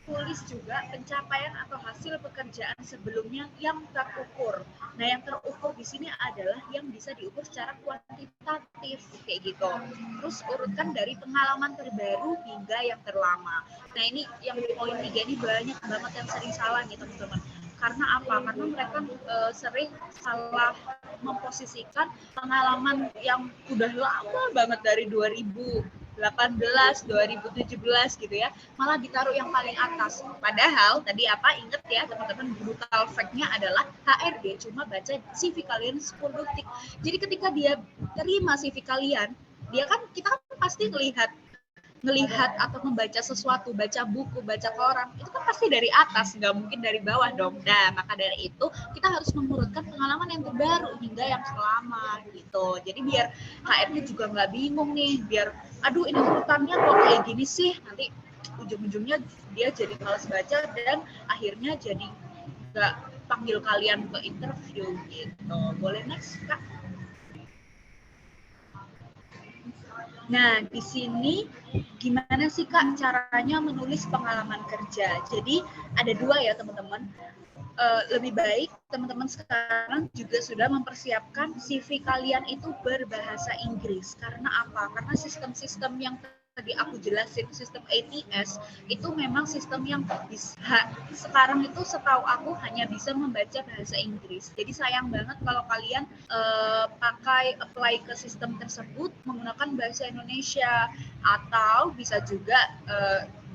tulis juga pencapaian atau hasil pekerjaan sebelumnya yang terukur. Nah, yang terukur di sini adalah yang bisa diukur secara kuantitatif, kayak gitu. Terus urutkan dari pengalaman terbaru hingga yang terlama. Nah, ini yang poin 3 ini banyak banget yang sering salah nih teman-teman. Karena apa? Karena mereka sering salah memposisikan pengalaman yang udah lama banget dari 2018, 2017 gitu ya, malah ditaruh yang paling atas. Padahal tadi apa, inget ya teman-teman, brutal fact-nya adalah HRD cuma baca CV kalian 10 detik. Jadi ketika dia terima CV kalian, dia kan, kita kan pasti ngelihat atau membaca sesuatu, baca buku, baca koran, itu kan pasti dari atas, nggak mungkin dari bawah dong. Nah, maka dari itu kita harus mengurutkan pengalaman yang terbaru hingga yang selama gitu. Jadi biar HRD juga nggak bingung nih, biar aduh ini urutannya kok kayak gini sih, nanti ujung-ujungnya dia jadi malas baca dan akhirnya jadi nggak panggil kalian ke interview gitu. Boleh next Kak? Nah, di sini gimana sih Kak caranya menulis pengalaman kerja? Jadi ada dua ya teman-teman. Lebih baik teman-teman sekarang juga sudah mempersiapkan CV kalian itu berbahasa Inggris. Karena apa? Karena sistem-sistem yang tadi aku jelasin, sistem ATS itu memang sistem yang sekarang itu setahu aku hanya bisa membaca bahasa Inggris. Jadi sayang banget kalau kalian apply ke sistem tersebut menggunakan bahasa Indonesia, atau bisa juga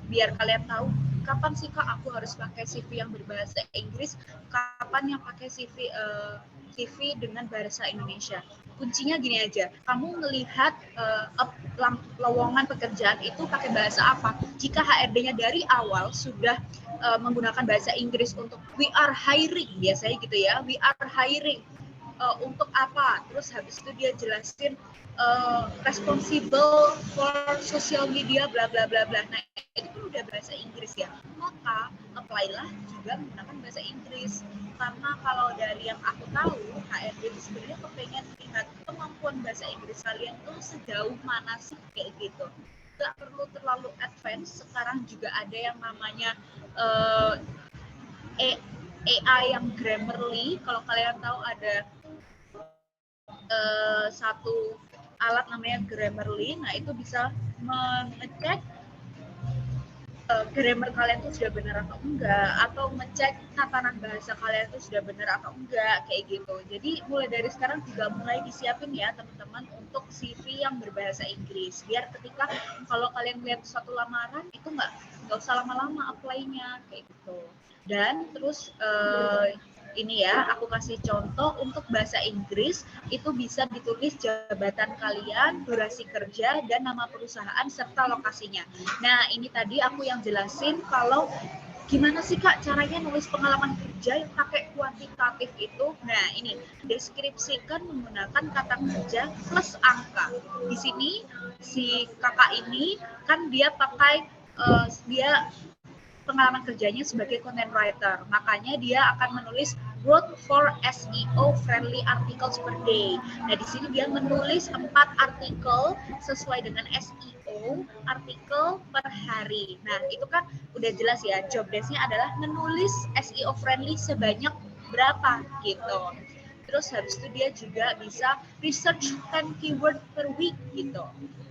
biar kalian tahu kapan sih Kak aku harus pakai CV yang berbahasa Inggris, kapan yang pakai CV dengan bahasa Indonesia. Kuncinya gini aja, kamu melihat lowongan pekerjaan itu pakai bahasa apa. Jika HRD-nya dari awal sudah menggunakan bahasa Inggris untuk we are hiring, biasanya gitu ya, we are hiring untuk apa, terus habis itu dia jelasin responsible for social media bla bla bla bla. Nah, itu kan udah bahasa Inggris ya, maka apply-lah juga menggunakan bahasa Inggris. Karena kalau dari yang aku tahu, HRD itu sebenarnya kepengen lihat kemampuan bahasa Inggris kalian tuh sejauh mana sih, kayak gitu. Gak perlu terlalu advance. Sekarang juga ada yang namanya AI yang Grammarly. Kalau kalian tahu ada satu alat namanya Grammarly. Nah, itu bisa mengecek grammar kalian tuh sudah benar atau enggak, atau ngecek tatanan bahasa kalian tuh sudah benar atau enggak, kayak gitu. Jadi mulai dari sekarang juga mulai disiapin ya teman-teman untuk CV yang berbahasa Inggris, biar ketika kalau kalian lihat suatu lamaran itu nggak usah lama-lama apply-nya, kayak gitu. Dan terus ini ya, aku kasih contoh untuk bahasa Inggris, itu bisa ditulis jabatan kalian, durasi kerja, dan nama perusahaan, serta lokasinya. Nah, ini tadi aku yang jelasin kalau gimana sih Kak caranya nulis pengalaman kerja yang pakai kuantitatif itu. Nah, ini deskripsikan menggunakan kata kerja plus angka. Di sini si kakak ini kan dia pakai dia pengalaman kerjanya sebagai content writer, makanya dia akan menulis wrote for SEO friendly articles per day. Nah, di sini dia menulis 4 artikel sesuai dengan SEO artikel per hari. Nah, itu kan udah jelas ya, job desk-nya adalah menulis SEO friendly sebanyak berapa gitu. Terus habis itu dia juga bisa research 10 keyword per week gitu.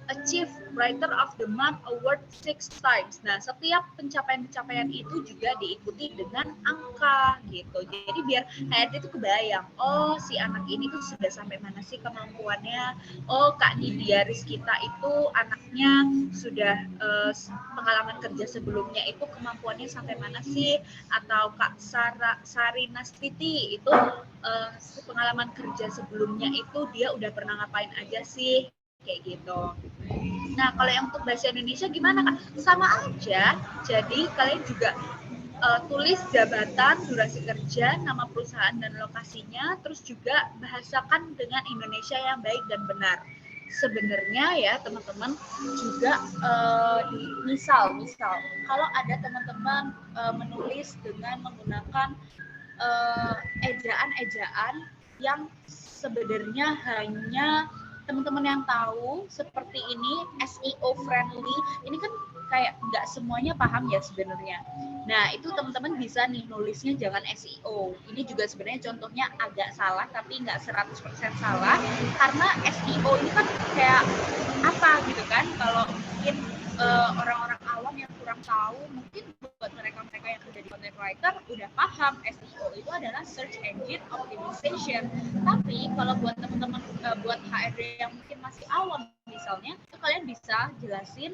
Achieve Writer of the Month Award 6 times. Nah, setiap pencapaian-pencapaian itu juga diikuti dengan angka gitu. Jadi biar HRD itu kebayang, oh si anak ini tuh sudah sampai mana sih kemampuannya. Oh, Kak Nidiaris kita itu anaknya sudah pengalaman kerja sebelumnya itu kemampuannya sampai mana sih. Atau Kak Sarina Stiti itu pengalaman kerja sebelumnya itu dia udah pernah ngapain aja sih, kayak gitu. Nah, kalau yang untuk bahasa Indonesia gimana Kak? Sama aja. Jadi kalian juga tulis jabatan, durasi kerja, nama perusahaan dan lokasinya, terus juga bahasakan dengan Indonesia yang baik dan benar. Sebenarnya ya teman-teman juga misal kalau ada teman-teman menulis dengan menggunakan ejaan-ejaan yang sebenarnya hanya teman-teman yang tahu seperti ini, SEO friendly, ini kan kayak nggak semuanya paham ya sebenarnya. Nah, itu teman-teman bisa nih nulisnya jangan SEO. Ini juga sebenarnya contohnya agak salah, tapi nggak 100% salah, karena SEO ini kan kayak apa gitu kan, kalau mungkin orang-orang awam yang kurang tahu, mungkin buat mereka-mereka yang kerja di content writer udah paham SEO itu adalah search engine optimization. Tapi kalau buat teman-teman buat HRD yang mungkin masih awam misalnya, itu kalian bisa jelasin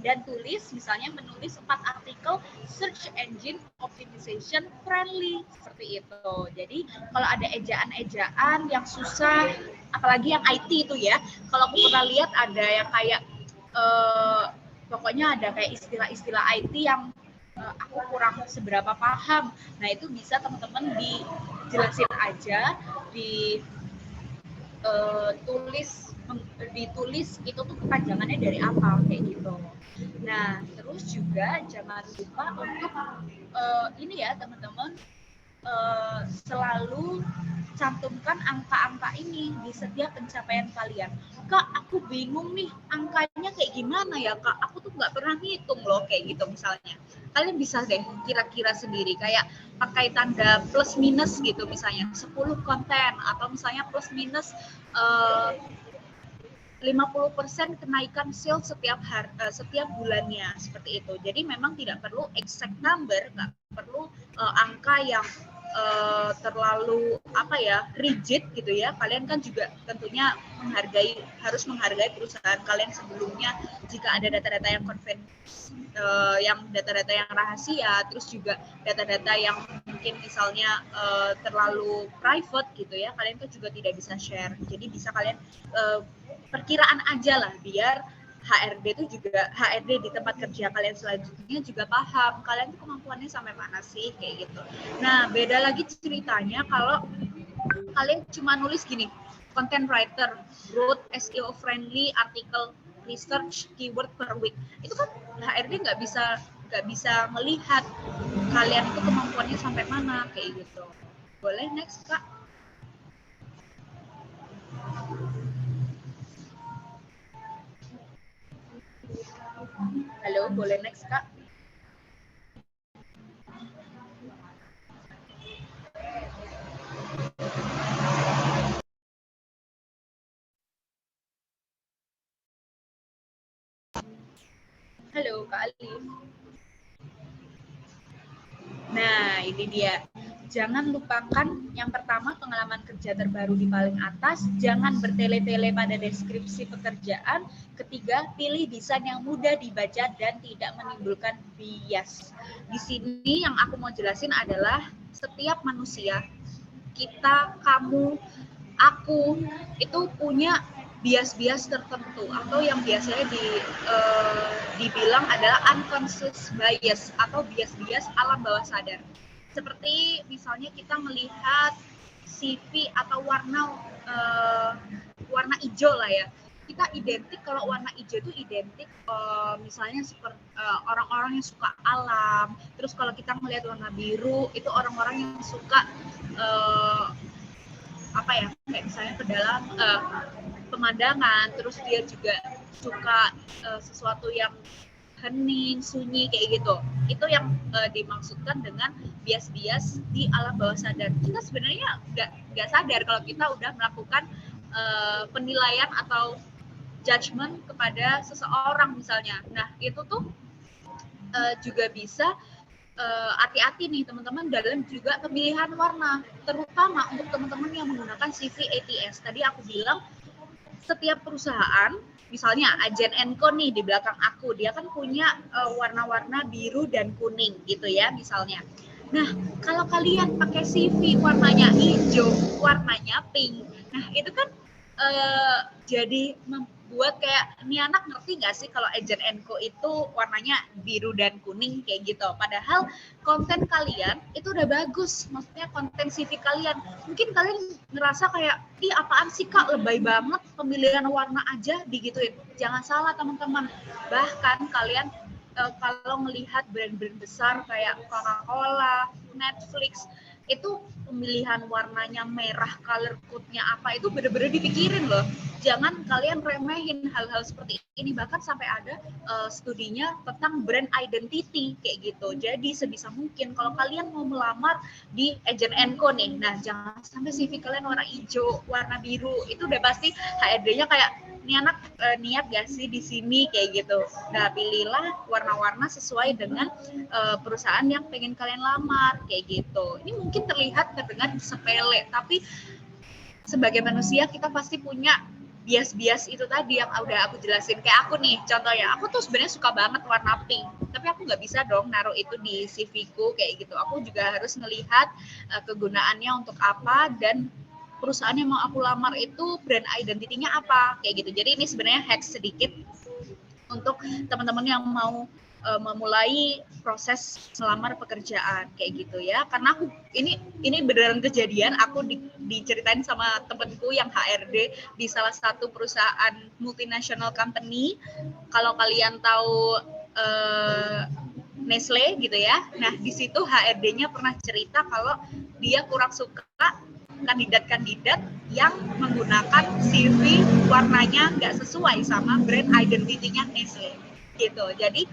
dan tulis, misalnya menulis 4 artikel search engine optimization friendly, seperti itu. Jadi kalau ada ejaan-ejaan yang susah, apalagi yang IT itu ya, kalau aku pernah lihat ada yang kayak pokoknya ada kayak istilah-istilah IT yang aku kurang seberapa paham. Nah, itu bisa teman-teman dijelasin aja, ditulis itu tuh kepanjangannya dari apa, kayak gitu. Nah, terus juga jangan lupa untuk ini ya teman-teman, selalu cantumkan angka-angka ini di setiap pencapaian kalian. Kak, aku bingung nih, angkanya kayak gimana ya Kak? Aku tuh nggak pernah ngitung loh, kayak gitu misalnya. Kalian bisa deh kira-kira sendiri, kayak pakai tanda plus minus gitu misalnya, 10 konten, atau misalnya plus minus 50% kenaikan sales setiap bulannya, seperti itu. Jadi memang tidak perlu exact number, nggak perlu angka yang terlalu rigid gitu ya. Kalian kan juga tentunya harus menghargai perusahaan kalian sebelumnya. Jika ada data-data yang data-data yang rahasia, terus juga data-data yang mungkin misalnya terlalu private gitu ya, kalian kan juga tidak bisa share. Jadi bisa kalian perkiraan aja lah, biar HRD di tempat kerja kalian selanjutnya juga paham kalian tuh kemampuannya sampai mana sih, kayak gitu. Nah, beda lagi ceritanya kalau kalian cuma nulis gini, content writer, wrote SEO friendly article, research keyword per week. Itu kan HRD nggak bisa melihat kalian itu kemampuannya sampai mana kayak gitu. Boleh next Kak? Halo, boleh next Kak? Halo Kak Alif. Nah, ini dia. Jangan lupakan yang pertama pengalaman kerja terbaru di paling atas, jangan bertele-tele pada deskripsi pekerjaan. Ketiga, pilih desain yang mudah dibaca dan tidak menimbulkan bias. Di sini yang aku mau jelasin adalah setiap manusia, kita, kamu, aku, itu punya bias-bias tertentu atau yang biasanya dibilang adalah unconscious bias atau bias-bias alam bawah sadar. Seperti misalnya kita melihat CV atau warna hijau lah ya. Kita identik kalau warna hijau itu identik misalnya seperti orang-orang yang suka alam. Terus kalau kita melihat warna biru itu orang-orang yang suka kayak misalnya ke dalam pemandangan. Terus dia juga suka sesuatu yang hening, sunyi kayak gitu. Itu yang dimaksudkan dengan bias-bias di alam bawah sadar. Kita sebenarnya nggak sadar kalau kita udah melakukan penilaian atau judgement kepada seseorang misalnya. Nah itu tuh juga bisa hati-hati nih teman-teman dalam juga pemilihan warna, terutama untuk teman-teman yang menggunakan CV ATS. Tadi aku bilang setiap perusahaan, misalnya Agen Enco nih di belakang aku, dia kan punya warna-warna biru dan kuning gitu ya misalnya. Nah, kalau kalian pakai CV warnanya hijau, warnanya pink, nah itu kan jadi membuat kayak, ini anak ngerti nggak sih kalau Agen Enco itu warnanya biru dan kuning kayak gitu. Padahal konten kalian itu udah bagus, maksudnya konten CV kalian. Mungkin kalian ngerasa kayak, ih apaan sih Kak, lebay banget pemilihan warna aja digituin. Jangan salah teman-teman. Bahkan kalian kalau melihat brand-brand besar kayak Coca-Cola, Netflix, itu pemilihan warnanya merah, color code-nya apa, itu bener-bener dipikirin loh. Jangan kalian remehin hal-hal seperti ini. Bahkan sampai ada studinya tentang brand identity kayak gitu. Jadi sebisa mungkin kalau kalian mau melamar di Agen Enco nih, nah jangan sampai CV kalian warna hijau, warna biru, itu udah pasti HRD-nya kayak, ini anak niat gak sih di sini kayak gitu. Nah pilihlah warna-warna sesuai dengan perusahaan yang pengen kalian lamar kayak gitu. Ini mungkin terlihat terdengar sepele, tapi sebagai manusia kita pasti punya bias-bias itu tadi yang udah aku jelasin. Kayak aku nih, contohnya, aku tuh sebenarnya suka banget warna pink, tapi aku nggak bisa dong naruh itu di CV-ku kayak gitu. Aku juga harus melihat kegunaannya untuk apa, dan perusahaan yang mau aku lamar itu brand identity-nya apa kayak gitu. Jadi ini sebenarnya hack sedikit untuk teman-teman yang mau memulai proses melamar pekerjaan kayak gitu ya. Karena aku ini beneran kejadian, aku diceritain sama temanku yang HRD di salah satu perusahaan multinational company. Kalau kalian tahu Nestle gitu ya. Nah, di situ HRD-nya pernah cerita kalau dia kurang suka kandidat-kandidat yang menggunakan CV warnanya nggak sesuai sama brand identity-nya Nestle gitu. Jadi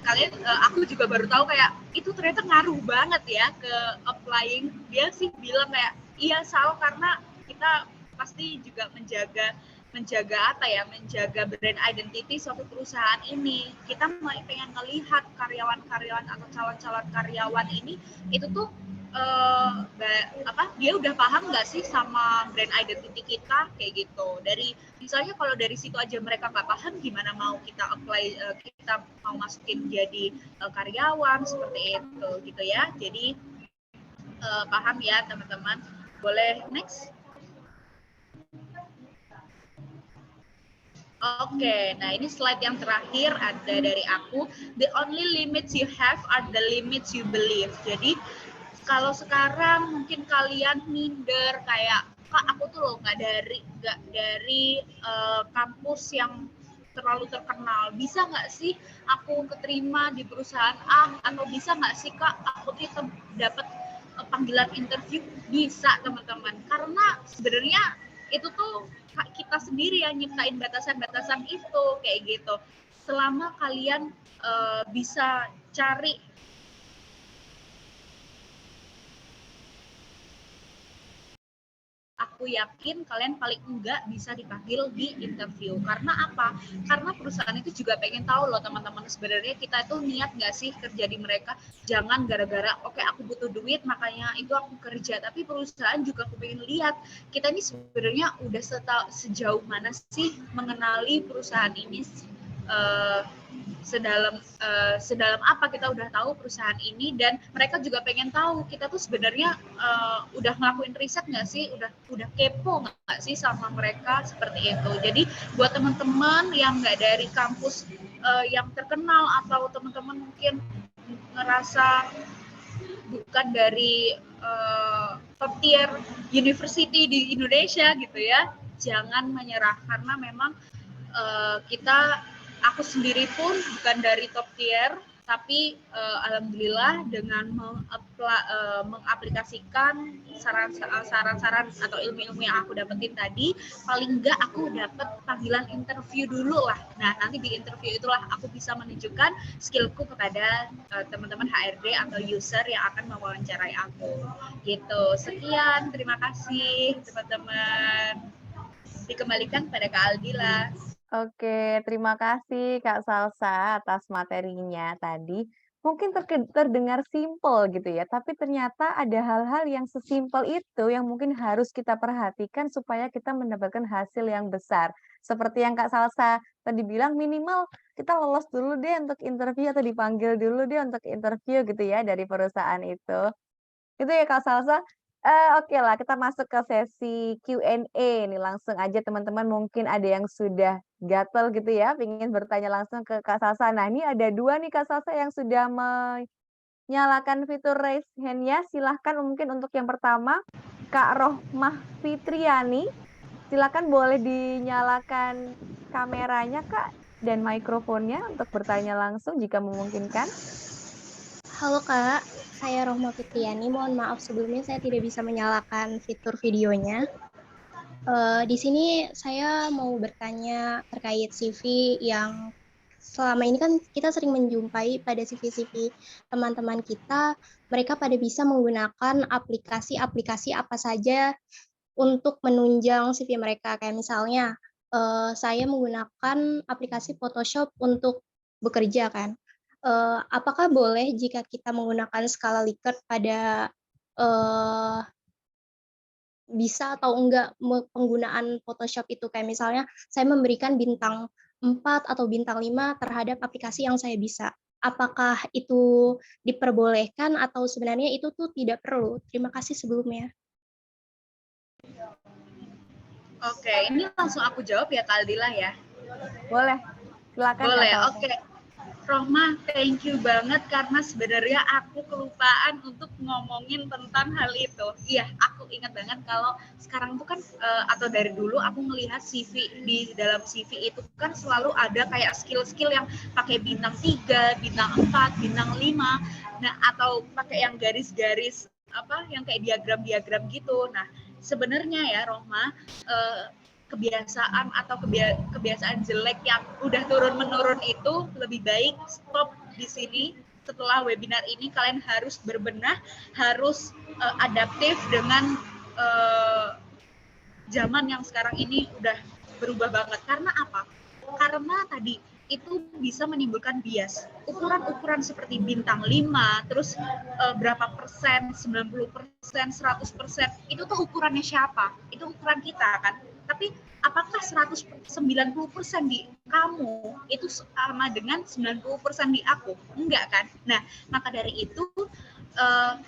kalian, aku juga baru tahu kayak itu ternyata ngaruh banget ya ke applying. Dia sih bilang kayak, iya Sal, karena kita pasti juga menjaga brand identity suatu perusahaan ini. Kita pengen melihat karyawan-karyawan atau calon-calon karyawan ini itu tuh dia udah paham nggak sih sama brand identity kita kayak gitu. Dari misalnya kalau dari situ aja mereka nggak paham, gimana mau kita apply, kita mau masukin jadi karyawan seperti itu gitu ya. Jadi paham ya teman-teman. Boleh next. Oke, nah ini slide yang terakhir ada dari aku. The only limits you have are the limits you believe. Jadi Kalau sekarang mungkin kalian minder kayak, Kak aku tuh loh nggak dari kampus yang terlalu terkenal. Bisa nggak sih aku keterima di perusahaan A, atau bisa nggak sih Kak aku tuh dapat panggilan interview? Bisa teman-teman. Karena sebenarnya itu tuh kita sendiri yang nyiptain batasan-batasan itu kayak gitu. Selama kalian bisa cari, aku yakin kalian paling enggak bisa dipanggil di interview. Karena apa? Karena perusahaan itu juga pengen tahu loh teman-teman, sebenarnya kita itu niat nggak sih kerja di mereka. Jangan gara-gara oke aku butuh duit makanya itu aku kerja, tapi perusahaan juga aku pengen lihat kita ini sebenarnya udah sejauh mana sih mengenali perusahaan ini, sedalam apa kita udah tahu perusahaan ini, dan mereka juga pengen tahu kita tuh sebenarnya udah ngelakuin riset nggak sih, udah kepo nggak sih sama mereka, seperti itu. Jadi buat teman-teman yang nggak dari kampus yang terkenal, atau teman-teman mungkin ngerasa bukan dari top tier university di Indonesia gitu ya, jangan menyerah, karena memang aku sendiri pun bukan dari top tier, tapi alhamdulillah dengan mengaplikasikan saran-saran atau ilmu-ilmu yang aku dapetin tadi, paling enggak aku dapat panggilan interview dulu lah. Nah nanti di interview itulah aku bisa menunjukkan skillku kepada teman-teman HRD atau user yang akan mewawancarai aku gitu. Sekian, terima kasih teman-teman. Dikembalikan pada Kak Aldila. Oke, terima kasih Kak Salsa atas materinya tadi. Mungkin terdengar simpel gitu ya, tapi ternyata ada hal-hal yang sesimpel itu yang mungkin harus kita perhatikan supaya kita mendapatkan hasil yang besar. Seperti yang Kak Salsa tadi bilang, minimal kita lolos dulu deh untuk interview atau dipanggil dulu deh untuk interview gitu ya dari perusahaan itu. Itu ya Kak Salsa. Oke lah kita masuk ke sesi Q&A nih, langsung aja teman-teman mungkin ada yang sudah gatel gitu ya, pengen bertanya langsung ke Kak Salsa. Nah ini ada 2 nih Kak Salsa yang sudah menyalakan fitur raise hand-nya, silahkan mungkin untuk yang pertama, Kak Rohmah Fitriani, silakan boleh dinyalakan kameranya Kak, dan mikrofonnya untuk bertanya langsung jika memungkinkan. Halo Kak, saya Rohma Fitriani. Mohon maaf sebelumnya saya tidak bisa menyalakan fitur videonya. Di sini saya mau bertanya terkait CV yang selama ini kan kita sering menjumpai pada CV-CV teman-teman kita, mereka pada bisa menggunakan aplikasi-aplikasi apa saja untuk menunjang CV mereka. Kayak misalnya saya menggunakan aplikasi Photoshop untuk bekerja kan. Apakah boleh jika kita menggunakan skala Likert pada bisa atau enggak penggunaan Photoshop itu? Kayak misalnya saya memberikan bintang 4 atau bintang 5 terhadap aplikasi yang saya bisa. Apakah itu diperbolehkan atau sebenarnya itu tuh tidak perlu? Terima kasih sebelumnya. Oke, ini langsung aku jawab ya Kak Aldila ya. Boleh, silakan Kak Boleh, Salsa. oke. Rohma, thank you banget karena sebenarnya aku kelupaan untuk ngomongin tentang hal itu. Iya, aku ingat banget kalau sekarang tuh kan atau dari dulu aku melihat CV, di dalam CV itu kan selalu ada kayak skill-skill yang pakai bintang 3, bintang 4, bintang 5. Nah, atau pakai yang garis-garis apa yang kayak diagram-diagram gitu. Nah, sebenarnya ya Rohma, kebiasaan atau kebiasaan jelek yang udah turun-menurun itu lebih baik stop di sini. Setelah webinar ini kalian harus berbenah, harus adaptif dengan zaman yang sekarang ini udah berubah banget. Karena apa? Karena tadi itu bisa menimbulkan bias. Ukuran-ukuran seperti bintang 5, terus berapa persen, 90%, 100%, itu tuh ukurannya siapa? Itu ukuran kita kan. Tapi apakah 90% di kamu itu sama dengan 90% di aku? Enggak kan? Nah, maka dari itu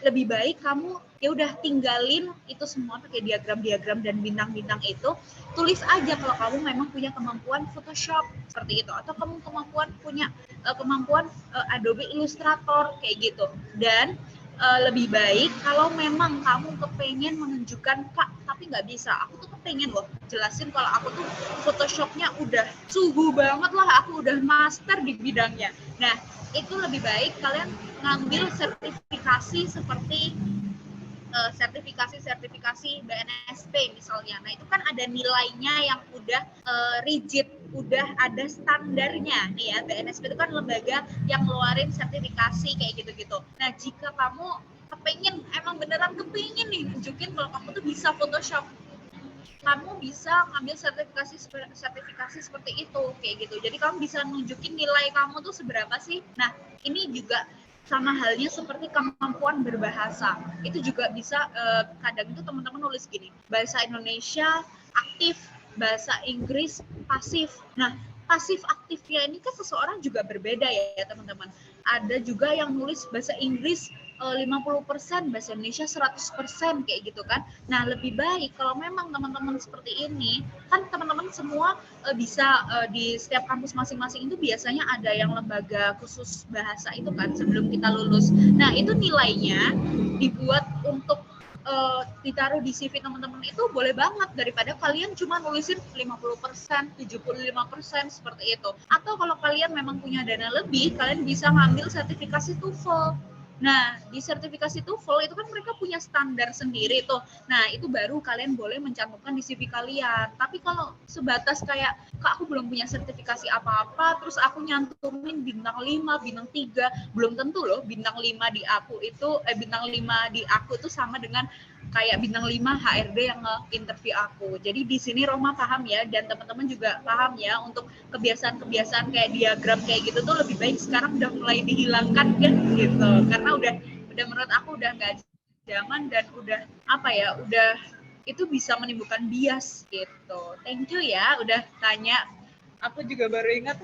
lebih baik kamu ya udah tinggalin itu semua pakai diagram-diagram dan bintang-bintang itu. Tulis aja kalau kamu memang punya kemampuan Photoshop seperti itu, atau kamu punya kemampuan Adobe Illustrator kayak gitu. Dan lebih baik kalau memang kamu kepengen menunjukkan, Kak, tapi nggak bisa. Aku tuh kepengen loh jelasin kalau aku tuh Photoshopnya udah suhu banget lah, aku udah master di bidangnya. Nah, itu lebih baik kalian ngambil sertifikasi seperti sertifikasi BNSP misalnya. Nah, itu kan ada nilainya yang udah rigid, udah ada standarnya nih ya. BNSP itu kan lembaga yang ngeluarin sertifikasi kayak gitu-gitu. Nah, jika kamu emang beneran kepingin nih nunjukin kalau kamu tuh bisa Photoshop, kamu bisa ngambil sertifikasi seperti itu kayak gitu. Jadi kamu bisa nunjukin nilai kamu tuh seberapa sih. Nah, ini juga sama halnya seperti kemampuan berbahasa. Itu juga bisa kadang itu teman-teman nulis gini, bahasa Indonesia aktif, bahasa Inggris pasif. Nah, pasif aktifnya ini kan seseorang juga berbeda ya teman-teman. Ada juga yang nulis bahasa Inggris 50%, bahasa Indonesia 100% kayak gitu kan. Nah, lebih baik kalau memang teman-teman seperti ini, kan teman-teman semua bisa di setiap kampus masing-masing itu biasanya ada yang lembaga khusus bahasa itu kan sebelum kita lulus. Nah, itu nilainya dibuat untuk ditaruh di CV teman-teman itu boleh banget daripada kalian cuma nulisin 50%, 75% seperti itu. Atau kalau kalian memang punya dana lebih, kalian bisa ngambil sertifikasi TOEFL. Nah, di sertifikasi TOEFL itu kan mereka punya standar sendiri tuh. Nah, itu baru kalian boleh mencantumkan di CV kalian. Tapi kalau sebatas kayak, Kak, aku belum punya sertifikasi apa-apa, terus aku nyantumin bintang 5, bintang 3, belum tentu loh bintang 5 di aku itu, bintang 5 di aku itu sama dengan kayak bintang 5 HRD yang nge-interview aku. Jadi di sini Roma paham ya, dan teman-teman juga paham ya, untuk kebiasaan-kebiasaan kayak diagram kayak gitu tuh lebih baik sekarang udah mulai dihilangkan kan gitu. Karena udah menurut aku udah nggak zaman dan udah apa ya, udah itu bisa menimbulkan bias gitu. Thank you ya udah tanya. Aku juga baru ingat.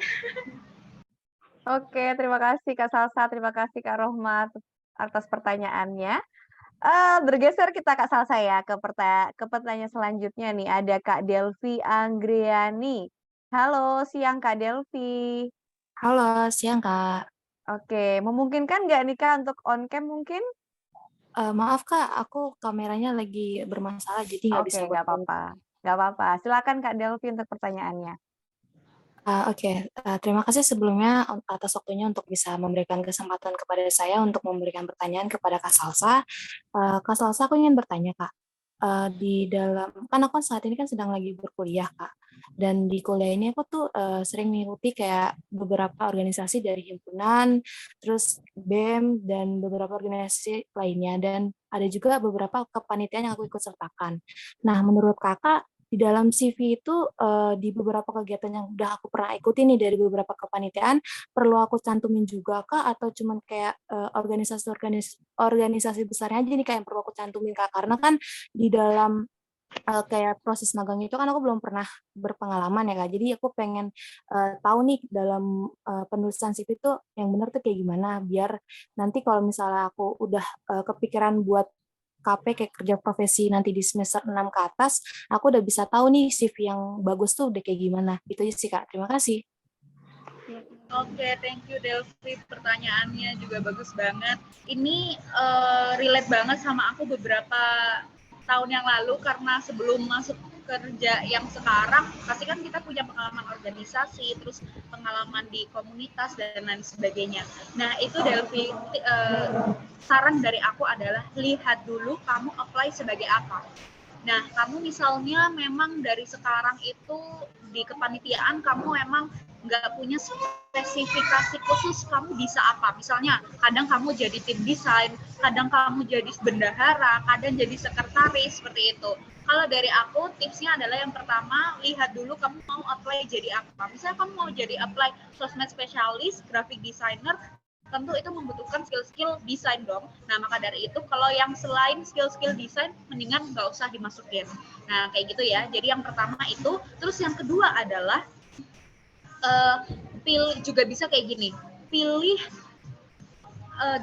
Oke, terima kasih Kak Salsa, terima kasih Kak Rohma atas pertanyaannya. Bergeser kita Kak Salsa ya ke pertanyaan selanjutnya nih, ada Kak Delvi Anggriani. Halo, siang Kak Delvi. Halo, siang Kak. Oke, memungkinkan nggak nih Kak untuk on cam mungkin? Maaf Kak, aku kameranya lagi bermasalah jadi nggak Oke, bisa buat nggak apa-apa. Nggak apa-apa. Silakan Kak Delvi untuk pertanyaannya. Oke, terima kasih sebelumnya atas waktunya untuk bisa memberikan kesempatan kepada saya untuk memberikan pertanyaan kepada Kak Salsa. Kak Salsa, aku ingin bertanya Kak, di dalam kan aku saat ini kan sedang lagi berkuliah Kak, dan di kuliah ini aku tuh sering mengikuti kayak beberapa organisasi dari himpunan, terus BEM dan beberapa organisasi lainnya, dan ada juga beberapa kepanitiaan yang aku ikut sertakan. Nah, menurut Kakak di dalam CV itu di beberapa kegiatan yang udah aku pernah ikuti nih dari beberapa kepanitiaan, perlu aku cantumin juga Kak, atau cuman kayak organisasi besarnya aja nih kayak yang perlu aku cantumin Kak? Karena kan di dalam kayak proses magang itu kan aku belum pernah berpengalaman ya Kak. Jadi aku pengen tahu nih dalam penulisan CV itu yang benar tuh kayak gimana, biar nanti kalau misalnya aku udah kepikiran buat KP kayak kerja profesi nanti di semester 6 ke atas, aku udah bisa tahu nih CV yang bagus tuh udah kayak gimana. Itu aja sih Kak. Terima kasih. Oke, thank you Delvi. Pertanyaannya juga bagus banget. Ini relate banget sama aku beberapa tahun yang lalu, karena sebelum masuk kerja yang sekarang, pasti kan kita punya pengalaman organisasi, terus pengalaman di komunitas dan lain sebagainya. Nah, itu Delvi, saran dari aku adalah lihat dulu kamu apply sebagai apa. Nah, kamu misalnya memang dari sekarang itu di kepanitiaan kamu memang nggak punya spesifikasi khusus kamu bisa apa. Misalnya, kadang kamu jadi tim desain, kadang kamu jadi bendahara, kadang jadi sekretaris, seperti itu. Kalau dari aku, tipsnya adalah yang pertama, lihat dulu kamu mau apply jadi apa. Misalnya kamu mau jadi apply sosmed spesialis, graphic designer, tentu itu membutuhkan skill-skill desain dong. Nah, maka dari itu kalau yang selain skill-skill desain, mendingan nggak usah dimasukin. Nah, kayak gitu ya. Jadi yang pertama itu. Terus yang kedua adalah pilih juga bisa kayak gini. Pilih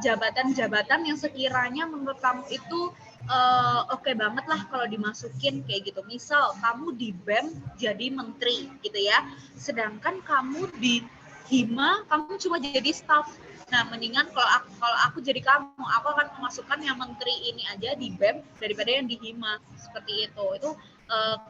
jabatan-jabatan yang sekiranya menurut kamu itu oke banget lah kalau dimasukin kayak gitu. Misal kamu di BEM jadi menteri gitu ya. Sedangkan kamu di hima, kamu cuma jadi staff. Nah, mendingan kalau aku jadi kamu, aku akan memasukkan yang menteri ini aja di BEM daripada yang di hima, seperti itu. Itu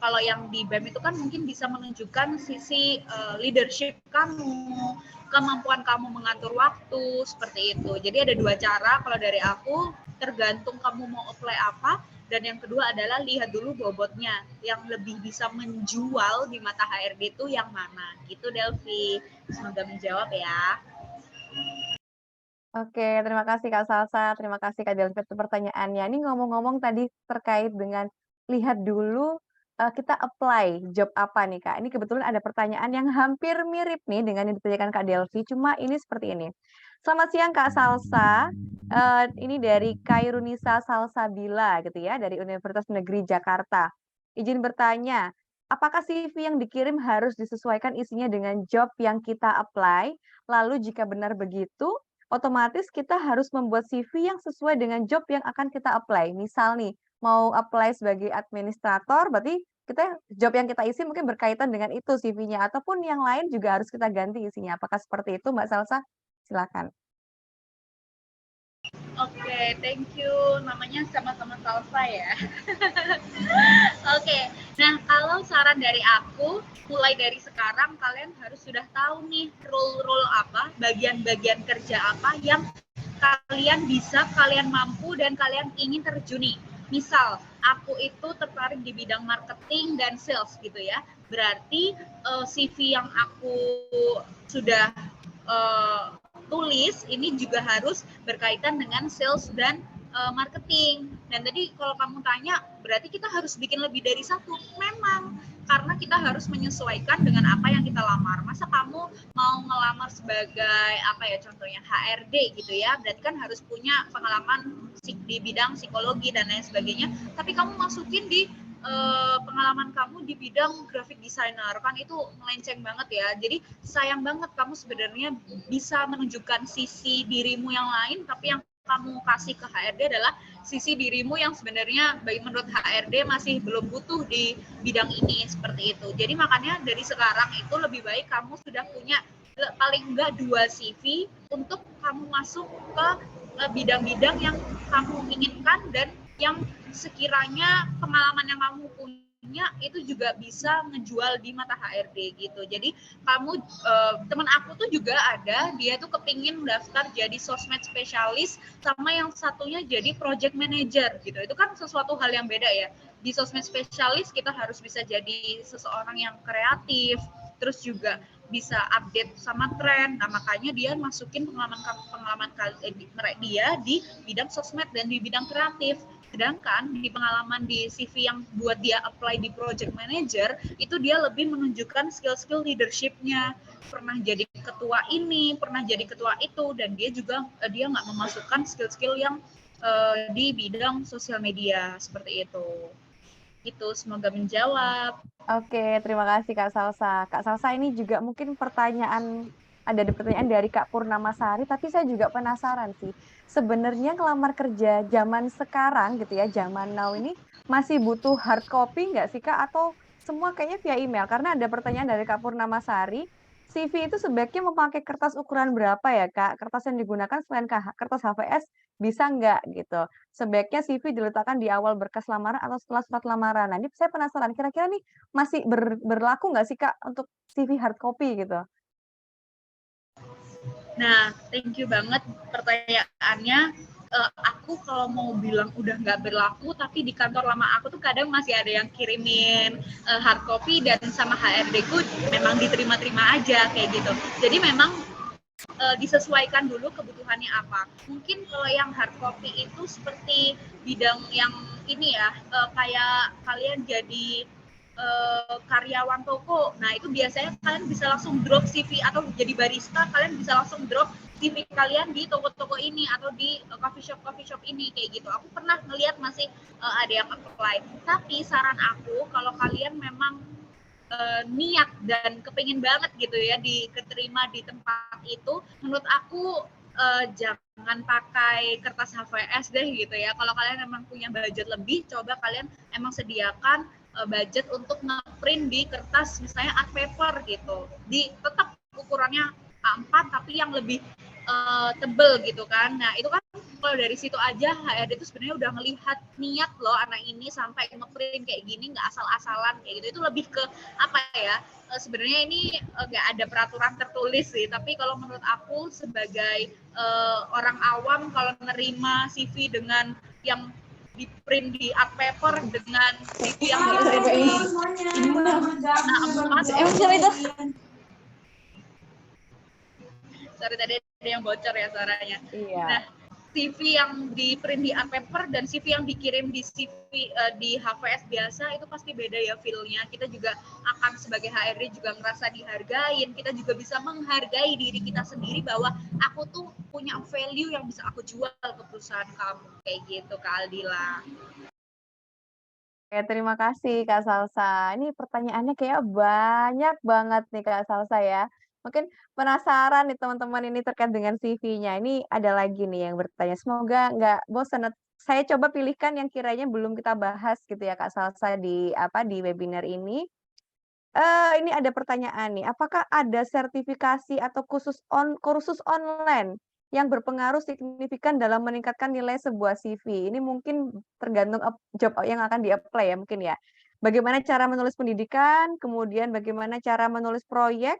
kalau yang di BEM itu kan mungkin bisa menunjukkan sisi leadership kamu, kemampuan kamu mengatur waktu, seperti itu. Jadi ada dua cara kalau dari aku, tergantung kamu mau apply apa. Dan yang kedua adalah lihat dulu bobotnya, yang lebih bisa menjual di mata HRD itu yang mana. Gitu Delvi, semoga menjawab ya. Oke, terima kasih Kak Salsa, terima kasih Kak Delvi atas pertanyaannya. Ini ngomong-ngomong tadi terkait dengan lihat dulu kita apply job apa nih Kak. Ini kebetulan ada pertanyaan yang hampir mirip nih dengan yang ditanyakan Kak Delvi, cuma ini seperti ini. Selamat siang Kak Salsa, ini dari Kairunisa Salsabila gitu ya, dari Universitas Negeri Jakarta. Izin bertanya, apakah CV yang dikirim harus disesuaikan isinya dengan job yang kita apply? Lalu jika benar begitu, otomatis kita harus membuat CV yang sesuai dengan job yang akan kita apply. Misal nih, mau apply sebagai administrator, berarti job yang kita isi mungkin berkaitan dengan itu CV-nya, ataupun yang lain juga harus kita ganti isinya. Apakah seperti itu, Mbak Salsa? Silakan. Oke, thank you. Namanya sama-sama Salsa ya. Oke, nah kalau saran dari aku, mulai dari sekarang kalian harus sudah tahu nih role-role apa, bagian-bagian kerja apa yang kalian bisa, kalian mampu, dan kalian ingin terjuni. Misal, aku itu tertarik di bidang marketing dan sales gitu ya. Berarti CV yang aku sudah tulis ini juga harus berkaitan dengan sales dan marketing. Dan tadi kalau kamu tanya, berarti kita harus bikin lebih dari satu. Memang, karena kita harus menyesuaikan dengan apa yang kita lamar. Masa kamu mau ngelamar sebagai apa ya, contohnya HRD gitu ya, berarti kan harus punya pengalaman di bidang psikologi dan lain sebagainya. Tapi kamu masukin di pengalaman kamu di bidang graphic designer, kan itu melenceng banget ya. Jadi sayang banget kamu sebenarnya bisa menunjukkan sisi dirimu yang lain, tapi yang kamu kasih ke HRD adalah sisi dirimu yang sebenarnya menurut HRD masih belum butuh di bidang ini, seperti itu. Jadi makanya dari sekarang itu lebih baik kamu sudah punya paling enggak 2 CV untuk kamu masuk ke bidang-bidang yang kamu inginkan dan yang sekiranya pengalaman yang kamu punya itu juga bisa ngejual di mata HRD gitu. Jadi kamu teman aku tuh juga ada, dia tuh kepingin daftar jadi sosmed spesialis, sama yang satunya jadi project manager gitu. Itu kan sesuatu hal yang beda ya. Di sosmed spesialis kita harus bisa jadi seseorang yang kreatif, terus juga bisa update sama tren. Nah, makanya dia masukin pengalaman dia di bidang sosmed dan di bidang kreatif. Sedangkan di pengalaman di CV yang buat dia apply di project manager, itu dia lebih menunjukkan skill-skill leadership-nya. Pernah jadi ketua ini, pernah jadi ketua itu, dan dia juga dia nggak memasukkan skill-skill yang di bidang sosial media, seperti itu. Itu semoga menjawab. Oke, terima kasih Kak Salsa. Kak Salsa, ini juga mungkin ada pertanyaan dari Kak Purnamasari, tapi saya juga penasaran sih. Sebenarnya ngelamar kerja zaman sekarang gitu ya, zaman now ini masih butuh hard copy nggak sih Kak? Atau semua kayaknya via email? Karena ada pertanyaan dari Kak Purnamasari, CV itu sebaiknya memakai kertas ukuran berapa ya Kak? Kertas yang digunakan selain kertas HVS bisa nggak gitu? Sebaiknya CV diletakkan di awal berkas lamaran atau setelah surat lamaran. Nah, ini saya penasaran, kira-kira nih masih berlaku nggak sih Kak untuk CV hard copy gitu? Nah, thank you banget pertanyaannya. Aku kalau mau bilang udah nggak berlaku, tapi di kantor lama aku tuh kadang masih ada yang kirimin hard copy, dan sama HRD ku memang diterima-terima aja kayak gitu. Jadi memang disesuaikan dulu kebutuhannya apa. Mungkin kalau yang hard copy itu seperti bidang yang ini ya, kayak kalian jadi karyawan toko. Nah, itu biasanya kalian bisa langsung drop CV, atau jadi barista kalian bisa langsung drop CV kalian di toko-toko ini atau di coffee shop ini kayak gitu. Aku pernah ngelihat masih ada yang apply. Tapi saran aku, kalau kalian memang niat dan kepengin banget gitu ya diterima di tempat itu, menurut aku jangan pakai kertas HVS deh gitu ya. Kalau kalian memang punya budget lebih, coba kalian emang sediakan budget untuk nge-print di kertas misalnya art paper gitu. Tetap ukurannya A4 tapi yang lebih tebel gitu kan. Nah itu kan kalau dari situ aja HRD itu sebenarnya udah ngelihat niat loh anak ini sampai ngeprint kayak gini, nggak asal-asalan kayak gitu. Itu lebih ke apa ya, sebenarnya ini nggak ada peraturan tertulis sih, tapi kalau menurut aku sebagai orang awam kalau nerima CV dengan yang di print di art paper dengan CV yang di print di sorry tadi ada yang bocor ya suaranya. Iya. Nah, CV yang di print di art paper dan CV yang dikirim di CV di HVS biasa itu pasti beda ya feel-nya. Kita juga akan sebagai HRD juga ngerasa dihargain, kita juga bisa menghargai diri kita sendiri bahwa aku tuh punya value yang bisa aku jual ke perusahaan kamu, kayak gitu Kak Aldila. Oke, terima kasih Kak Salsa. Ini pertanyaannya kayak banyak banget nih Kak Salsa ya. Mungkin penasaran nih teman-teman ini terkait dengan CV-nya. Ini ada lagi nih yang bertanya. Semoga nggak bosan. Saya coba pilihkan yang kiranya belum kita bahas gitu ya Kak Salsa di di webinar ini. Ini ada pertanyaan nih. Apakah ada sertifikasi atau kursus online yang berpengaruh signifikan dalam meningkatkan nilai sebuah CV? Ini mungkin tergantung job yang akan di-apply ya mungkin ya. Bagaimana cara menulis pendidikan, kemudian bagaimana cara menulis proyek,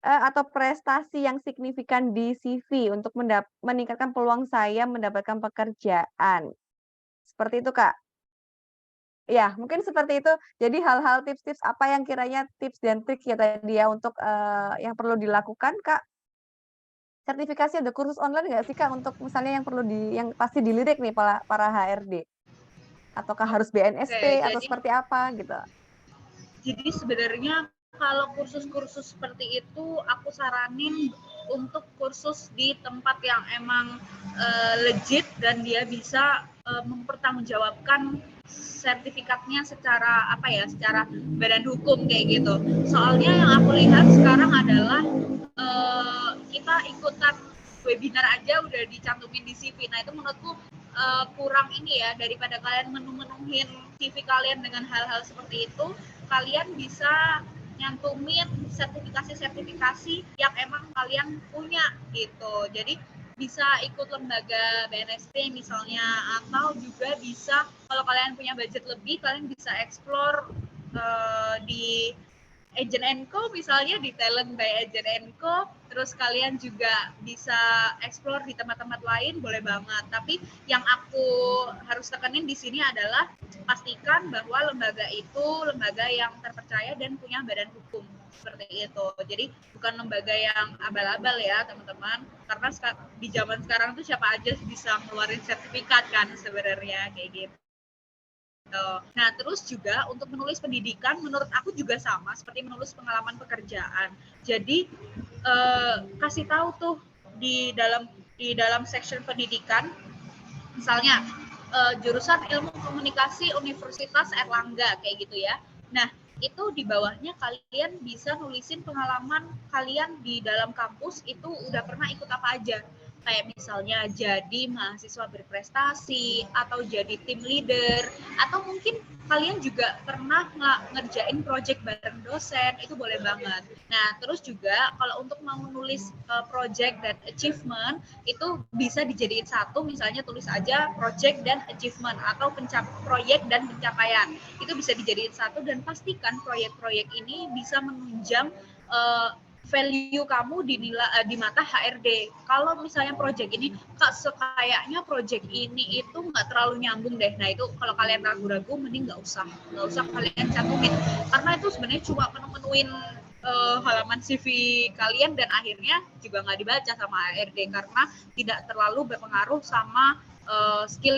atau prestasi yang signifikan di CV untuk meningkatkan peluang saya mendapatkan pekerjaan. Seperti itu, Kak. Ya, mungkin seperti itu. Jadi hal-hal tips-tips apa yang kiranya tips dan trik ya tadi ya untuk, yang perlu dilakukan, Kak? Sertifikasi ada kursus online nggak sih, Kak, untuk misalnya yang pasti dilirik nih para HRD? Ataukah harus BNSP atau Jadi seperti apa gitu? Jadi sebenarnya kalau kursus-kursus seperti itu aku saranin untuk kursus di tempat yang emang legit dan dia bisa mempertanggungjawabkan sertifikatnya secara secara badan hukum kayak gitu. Soalnya yang aku lihat sekarang adalah kita ikutan webinar aja udah dicantumin di CV. Nah itu menurutku kurang ini ya, daripada kalian menuhin CV kalian dengan hal-hal seperti itu, kalian bisa nyantumin sertifikasi-sertifikasi yang emang kalian punya gitu. Jadi bisa ikut lembaga BNSP misalnya, atau juga bisa kalau kalian punya budget lebih, kalian bisa explore di Agent & Co misalnya, di Talent by Agent & Co. Terus kalian juga bisa explore di tempat-tempat lain, boleh banget. Tapi yang aku harus tekenin di sini adalah pastikan bahwa lembaga itu lembaga yang terpercaya dan punya badan hukum, seperti itu. Jadi bukan lembaga yang abal-abal ya teman-teman, karena di zaman sekarang tuh siapa aja bisa ngeluarin sertifikat kan sebenarnya kayak gitu. Nah, terus juga untuk menulis pendidikan menurut aku juga sama seperti menulis pengalaman pekerjaan. Jadi kasih tahu tuh di dalam section pendidikan, misalnya jurusan Ilmu Komunikasi Universitas Erlangga kayak gitu ya. Nah, itu di bawahnya kalian bisa nulisin pengalaman kalian di dalam kampus itu udah pernah ikut apa aja. Kayak misalnya jadi mahasiswa berprestasi, atau jadi tim leader, atau mungkin kalian juga pernah ngerjain project bareng dosen, itu boleh banget. Nah, terus juga kalau untuk mau nulis project dan achievement, itu bisa dijadiin satu, misalnya tulis aja project dan achievement, atau proyek dan pencapaian. Itu bisa dijadiin satu, dan pastikan proyek-proyek ini bisa menunjang value kamu di mata HRD. Kalau misalnya project ini, Kak, kayaknya project ini itu nggak terlalu nyambung deh. Nah itu kalau kalian ragu-ragu, mending nggak usah kalian cantumin. Karena itu sebenarnya cuma menemuin halaman CV kalian, dan akhirnya juga nggak dibaca sama HRD karena tidak terlalu berpengaruh sama skill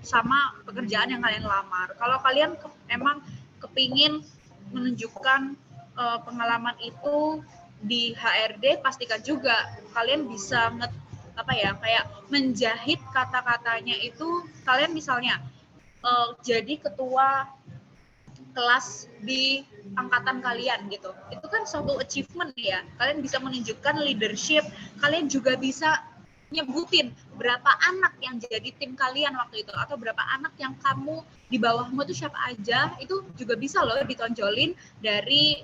sama pekerjaan yang kalian lamar. Kalau kalian emang kepingin menunjukkan pengalaman itu di HRD, pastikan juga kalian bisa kayak menjahit kata-katanya itu. Kalian misalnya jadi ketua kelas di angkatan kalian gitu, itu kan suatu achievement ya. Kalian bisa menunjukkan leadership, kalian juga bisa nyebutin berapa anak yang jadi tim kalian waktu itu, atau berapa anak yang kamu di bawahmu itu siapa aja, itu juga bisa loh ditonjolin dari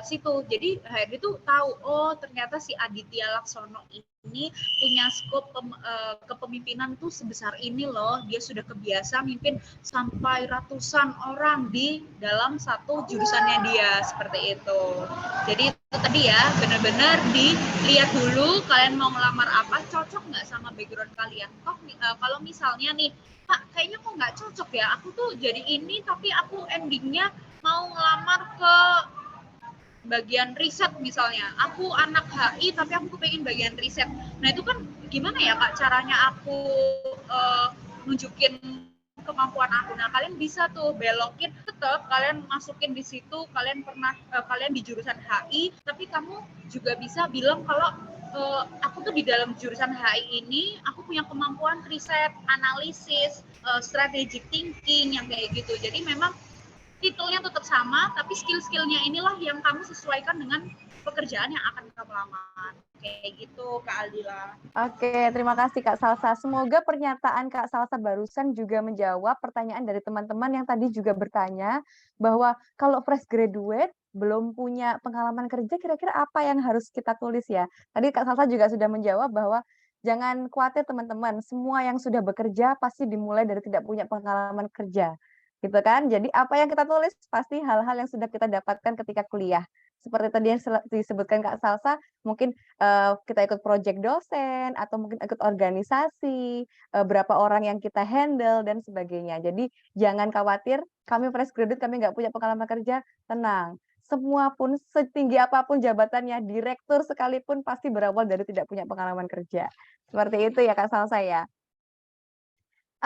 situ. Jadi HRD itu tahu, oh ternyata si Aditya Laksono ini punya skop kepemimpinan tuh sebesar ini loh, dia sudah kebiasa mimpin sampai ratusan orang di dalam satu jurusannya dia, seperti itu. Jadi itu tadi ya, benar-benar dilihat dulu kalian mau ngelamar apa, cocok nggak sama background kalian. Kalau misalnya nih, Pak, kayaknya kok nggak cocok ya, aku tuh jadi ini tapi aku endingnya mau ngelamar ke bagian riset misalnya, aku anak HI tapi aku kepengen bagian riset. Nah itu kan gimana ya Kak caranya aku nunjukin kemampuan aku. Nah kalian bisa tuh belokin, tetap kalian masukin di situ, kalian di jurusan HI, tapi kamu juga bisa bilang kalau aku tuh di dalam jurusan HI ini aku punya kemampuan riset, analisis, strategic thinking yang kayak gitu. Jadi memang titelnya tetap sama, tapi skill-skillnya inilah yang kamu sesuaikan dengan pekerjaan yang akan kamu lamar. Kayak gitu, Kak Aldila. Oke, terima kasih Kak Salsa. Semoga pernyataan Kak Salsa barusan juga menjawab pertanyaan dari teman-teman yang tadi juga bertanya bahwa kalau fresh graduate belum punya pengalaman kerja, kira-kira apa yang harus kita tulis ya? Tadi Kak Salsa juga sudah menjawab bahwa jangan khawatir teman-teman, semua yang sudah bekerja pasti dimulai dari tidak punya pengalaman kerja. Gitu kan? Jadi apa yang kita tulis pasti hal-hal yang sudah kita dapatkan ketika kuliah. Seperti tadi yang disebutkan Kak Salsa, mungkin kita ikut project dosen atau mungkin ikut organisasi, berapa orang yang kita handle dan sebagainya. Jadi jangan khawatir, kami fresh graduate, kami nggak punya pengalaman kerja, tenang. Semua pun setinggi apapun jabatannya, direktur sekalipun pasti berawal dari tidak punya pengalaman kerja. Seperti itu ya Kak Salsa ya.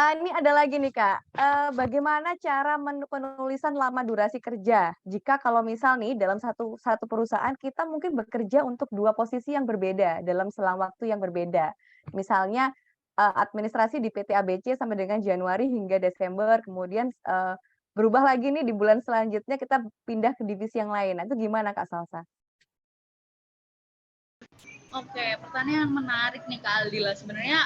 Ini ada lagi nih Kak, bagaimana cara penulisan lama durasi kerja? Jika kalau misal nih dalam satu perusahaan kita mungkin bekerja untuk 2 posisi yang berbeda dalam selang waktu yang berbeda. Misalnya, administrasi di PT ABC sampai dengan Januari hingga Desember, kemudian, berubah lagi nih di bulan selanjutnya kita pindah ke divisi yang lain. Nah itu gimana Kak Salsa? Oke, pertanyaan menarik nih Kak Aldila. Sebenarnya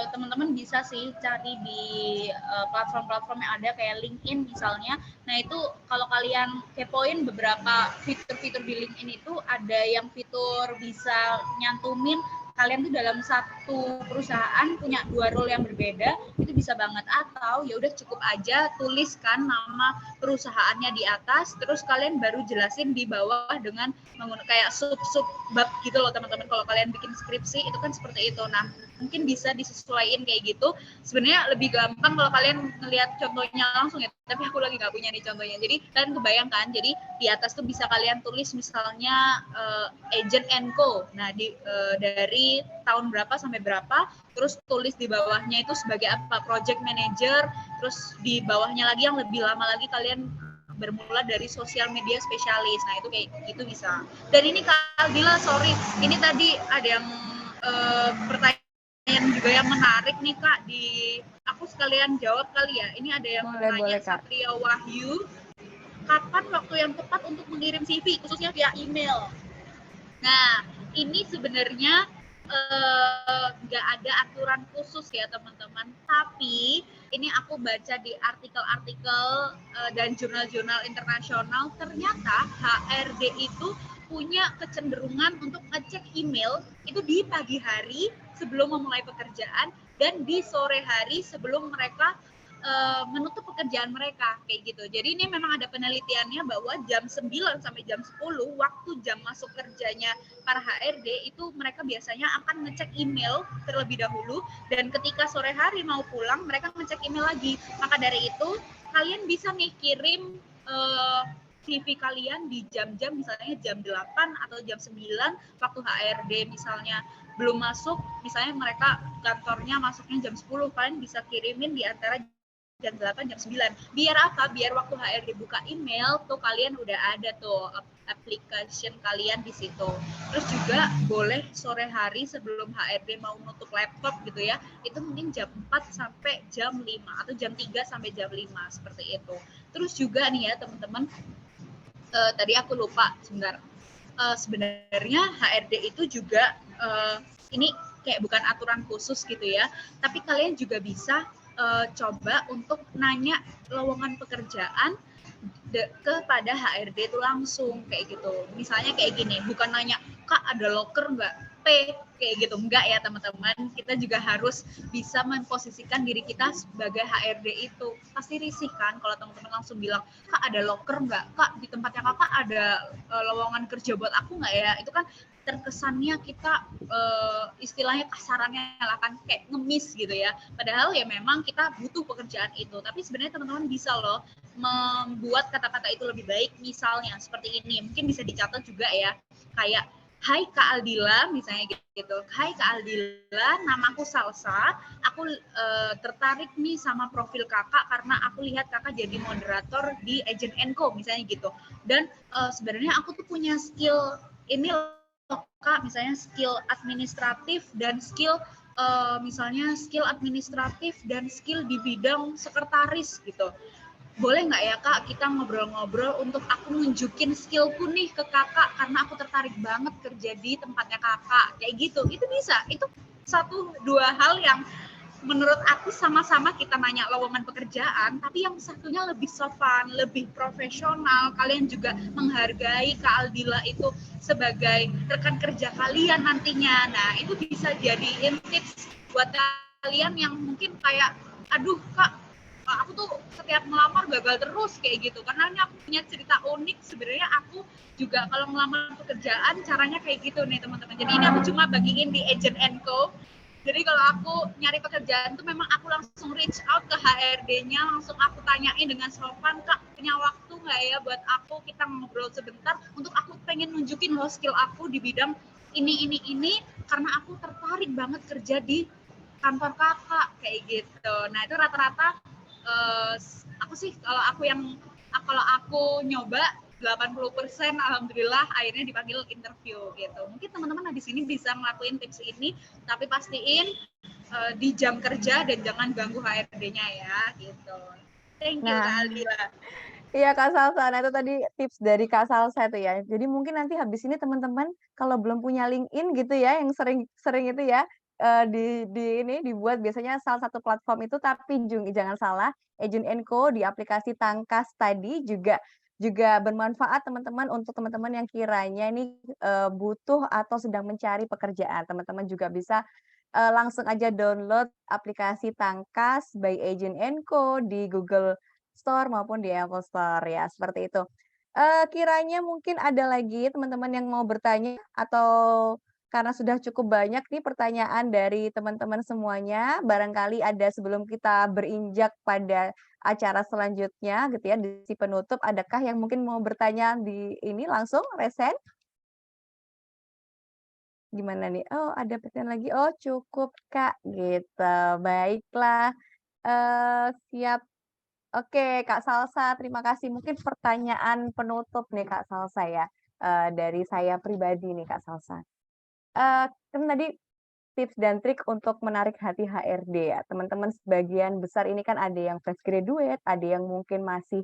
teman-teman bisa sih cari di platform-platform yang ada kayak LinkedIn misalnya. Nah itu kalau kalian kepoin beberapa fitur-fitur di LinkedIn itu ada yang fitur bisa nyantumin kalian tuh dalam satu perusahaan punya 2 role yang berbeda, itu bisa banget. Atau ya udah cukup aja tuliskan nama perusahaannya di atas, terus kalian baru jelasin di bawah dengan menggunakan kayak sub bab gitu loh teman-teman. Kalau kalian bikin skripsi itu kan seperti itu. Nah mungkin bisa disesuaikan kayak gitu. Sebenarnya lebih gampang kalau kalian ngelihat contohnya langsung ya, tapi aku lagi nggak punya nih contohnya. Jadi kalian kebayangkan, jadi di atas tuh bisa kalian tulis misalnya agent and co. Nah dari tahun berapa sampai berapa, terus tulis di bawahnya itu sebagai apa, project manager, terus di bawahnya lagi yang lebih lama lagi kalian bermula dari sosial media spesialis. Nah itu kayak gitu bisa. Dan ini Kak Aldila, sorry, ini tadi ada yang pertanyaan juga yang menarik nih Kak, aku sekalian jawab kali ya. Ini ada yang bertanya, Satria Wahyu, kapan waktu yang tepat untuk mengirim CV khususnya via email? Nah ini sebenarnya nggak ada aturan khusus ya teman-teman, tapi ini aku baca di artikel-artikel dan jurnal-jurnal internasional, ternyata HRD itu punya kecenderungan untuk ngecek email itu di pagi hari sebelum memulai pekerjaan dan di sore hari sebelum mereka menutup pekerjaan mereka, kayak gitu. Jadi ini memang ada penelitiannya bahwa jam 9 sampai jam 10 waktu jam masuk kerjanya para HRD itu mereka biasanya akan ngecek email terlebih dahulu, dan ketika sore hari mau pulang mereka ngecek email lagi. Maka dari itu kalian bisa nih kirim CV kalian di jam-jam misalnya jam 8 atau jam 9 waktu HRD misalnya belum masuk, misalnya mereka kantornya masuknya jam 10, kalian bisa kirimin di antara jam 8, jam 9. Biar apa? Biar waktu HRD buka email tuh kalian udah ada tuh application kalian di situ. Terus juga boleh sore hari sebelum HRD mau nutup laptop gitu ya, itu mungkin jam 4 sampai jam 5 atau jam 3 sampai jam 5 seperti itu. Terus juga nih ya teman-teman, tadi aku lupa sebentar. Sebenarnya HRD itu juga ini kayak bukan aturan khusus gitu ya, tapi kalian juga bisa coba untuk nanya lowongan pekerjaan kepada HRD itu langsung kayak gitu. Misalnya kayak gini, bukan nanya, Kak ada loker nggak? P kayak gitu, enggak ya teman-teman. Kita juga harus bisa memposisikan diri kita sebagai HRD itu. Pasti risih kan kalau teman-teman langsung bilang, Kak ada loker nggak? Kak di tempatnya kakak ada lowongan kerja buat aku nggak ya? Itu kan terkesannya kita istilahnya kasarannya lah kan kayak ngemis gitu ya. Padahal ya memang kita butuh pekerjaan itu. Tapi sebenarnya teman-teman bisa loh membuat kata-kata itu lebih baik. Misalnya seperti ini, mungkin bisa dicatat juga ya. Kayak, hai Kak Aldila, misalnya gitu. Hai Kak Aldila, namaku Salsa. Aku tertarik nih sama profil kakak karena aku lihat kakak jadi moderator di Agent & Co, misalnya gitu. Dan sebenarnya aku tuh punya skill ini loh Kak, misalnya skill administratif dan skill misalnya skill administratif dan skill di bidang sekretaris gitu. Boleh nggak ya Kak kita ngobrol-ngobrol untuk aku nunjukin skillku nih ke kakak karena aku tertarik banget kerja di tempatnya kakak kayak gitu. Itu bisa, itu 1-2 hal yang menurut aku sama-sama kita nanya lowongan pekerjaan, tapi yang satunya lebih sopan, lebih profesional. Kalian juga menghargai Kak Aldila itu sebagai rekan kerja kalian nantinya. Nah, itu bisa jadiin tips buat kalian yang mungkin kayak, aduh Kak, aku tuh setiap melamar gagal terus kayak gitu. Karena ini aku punya cerita unik, sebenarnya aku juga kalau melamar pekerjaan caranya kayak gitu nih teman-teman. Jadi ini aku cuma bagiin di Agent & Co. Jadi kalau aku nyari pekerjaan tuh memang aku langsung reach out ke HRD-nya, langsung aku tanyain dengan sopan, Kak punya waktu nggak ya buat aku, kita ngobrol sebentar untuk aku pengen nunjukin loh skill aku di bidang ini, karena aku tertarik banget kerja di kantor kakak, kayak gitu. Nah itu rata-rata aku sih kalau aku nyoba 80% alhamdulillah akhirnya dipanggil interview gitu. Mungkin teman-teman habis ini bisa ngelakuin tips ini, tapi pastiin di jam kerja dan jangan ganggu HRD-nya ya gitu. Thank you Kak Aldila. Iya Kak Salsa, nah itu tadi tips dari Kak Salsa itu ya. Jadi mungkin nanti habis ini teman-teman kalau belum punya LinkedIn gitu ya, yang sering itu ya, dibuat biasanya salah satu platform itu, tapi jangan salah, Agent & Co di aplikasi Tangkas tadi juga bermanfaat teman-teman untuk teman-teman yang kiranya ini butuh atau sedang mencari pekerjaan. Teman-teman juga bisa langsung aja download aplikasi Tangkas by Agent & Co di Google Store maupun di Apple Store ya, seperti itu. Kiranya mungkin ada lagi teman-teman yang mau bertanya atau karena sudah cukup banyak nih pertanyaan dari teman-teman semuanya, barangkali ada sebelum kita berinjak pada acara selanjutnya gitu ya, di sesi penutup, adakah yang mungkin mau bertanya di ini langsung, Resen? Gimana nih? Oh, ada pertanyaan lagi. Oh, cukup, Kak, gitu. Baiklah, siap. Oke, Kak Salsa, terima kasih. Mungkin pertanyaan penutup nih, Kak Salsa ya, dari saya pribadi nih, Kak Salsa. Kan tadi tips dan trik untuk menarik hati HRD ya. Teman-teman sebagian besar ini kan ada yang fresh graduate, ada yang mungkin masih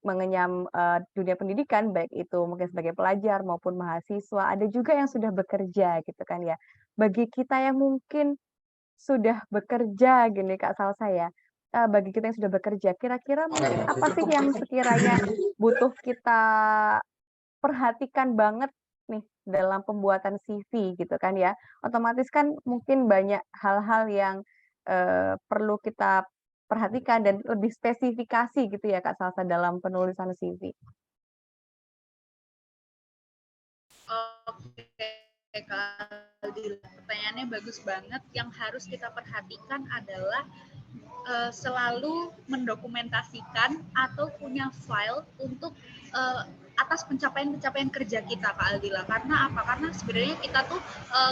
mengenyam dunia pendidikan, baik itu mungkin sebagai pelajar maupun mahasiswa. Ada juga yang sudah bekerja gitu kan ya. Bagi kita yang mungkin sudah bekerja gini Kak Salsa ya, bagi kita yang sudah bekerja, kira-kira mungkin apa sih yang sekiranya butuh kita perhatikan banget nih dalam pembuatan CV gitu kan ya. Otomatis kan mungkin banyak hal-hal yang, perlu kita perhatikan dan lebih spesifikasi gitu ya Kak Salsa dalam penulisan CV. Oke Kak Aldila, pertanyaannya bagus banget. Yang harus kita perhatikan adalah selalu mendokumentasikan atau punya file untuk atas pencapaian-pencapaian kerja kita Kak Aldila. Karena apa? Karena sebenarnya kita tuh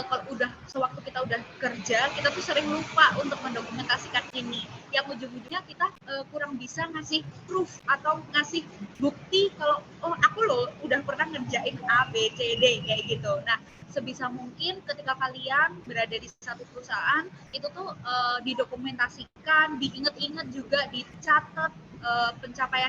kalau sewaktu kita udah kerja, kita tuh sering lupa untuk mendokumentasikan ini. Yang ujung-ujungnya kita kurang bisa ngasih proof atau ngasih bukti kalau oh aku loh udah pernah ngerjain A, B, C, D kayak gitu. Nah, sebisa mungkin ketika kalian berada di satu perusahaan itu tuh didokumentasikan, diingat-ingat juga, dicatat pencapaian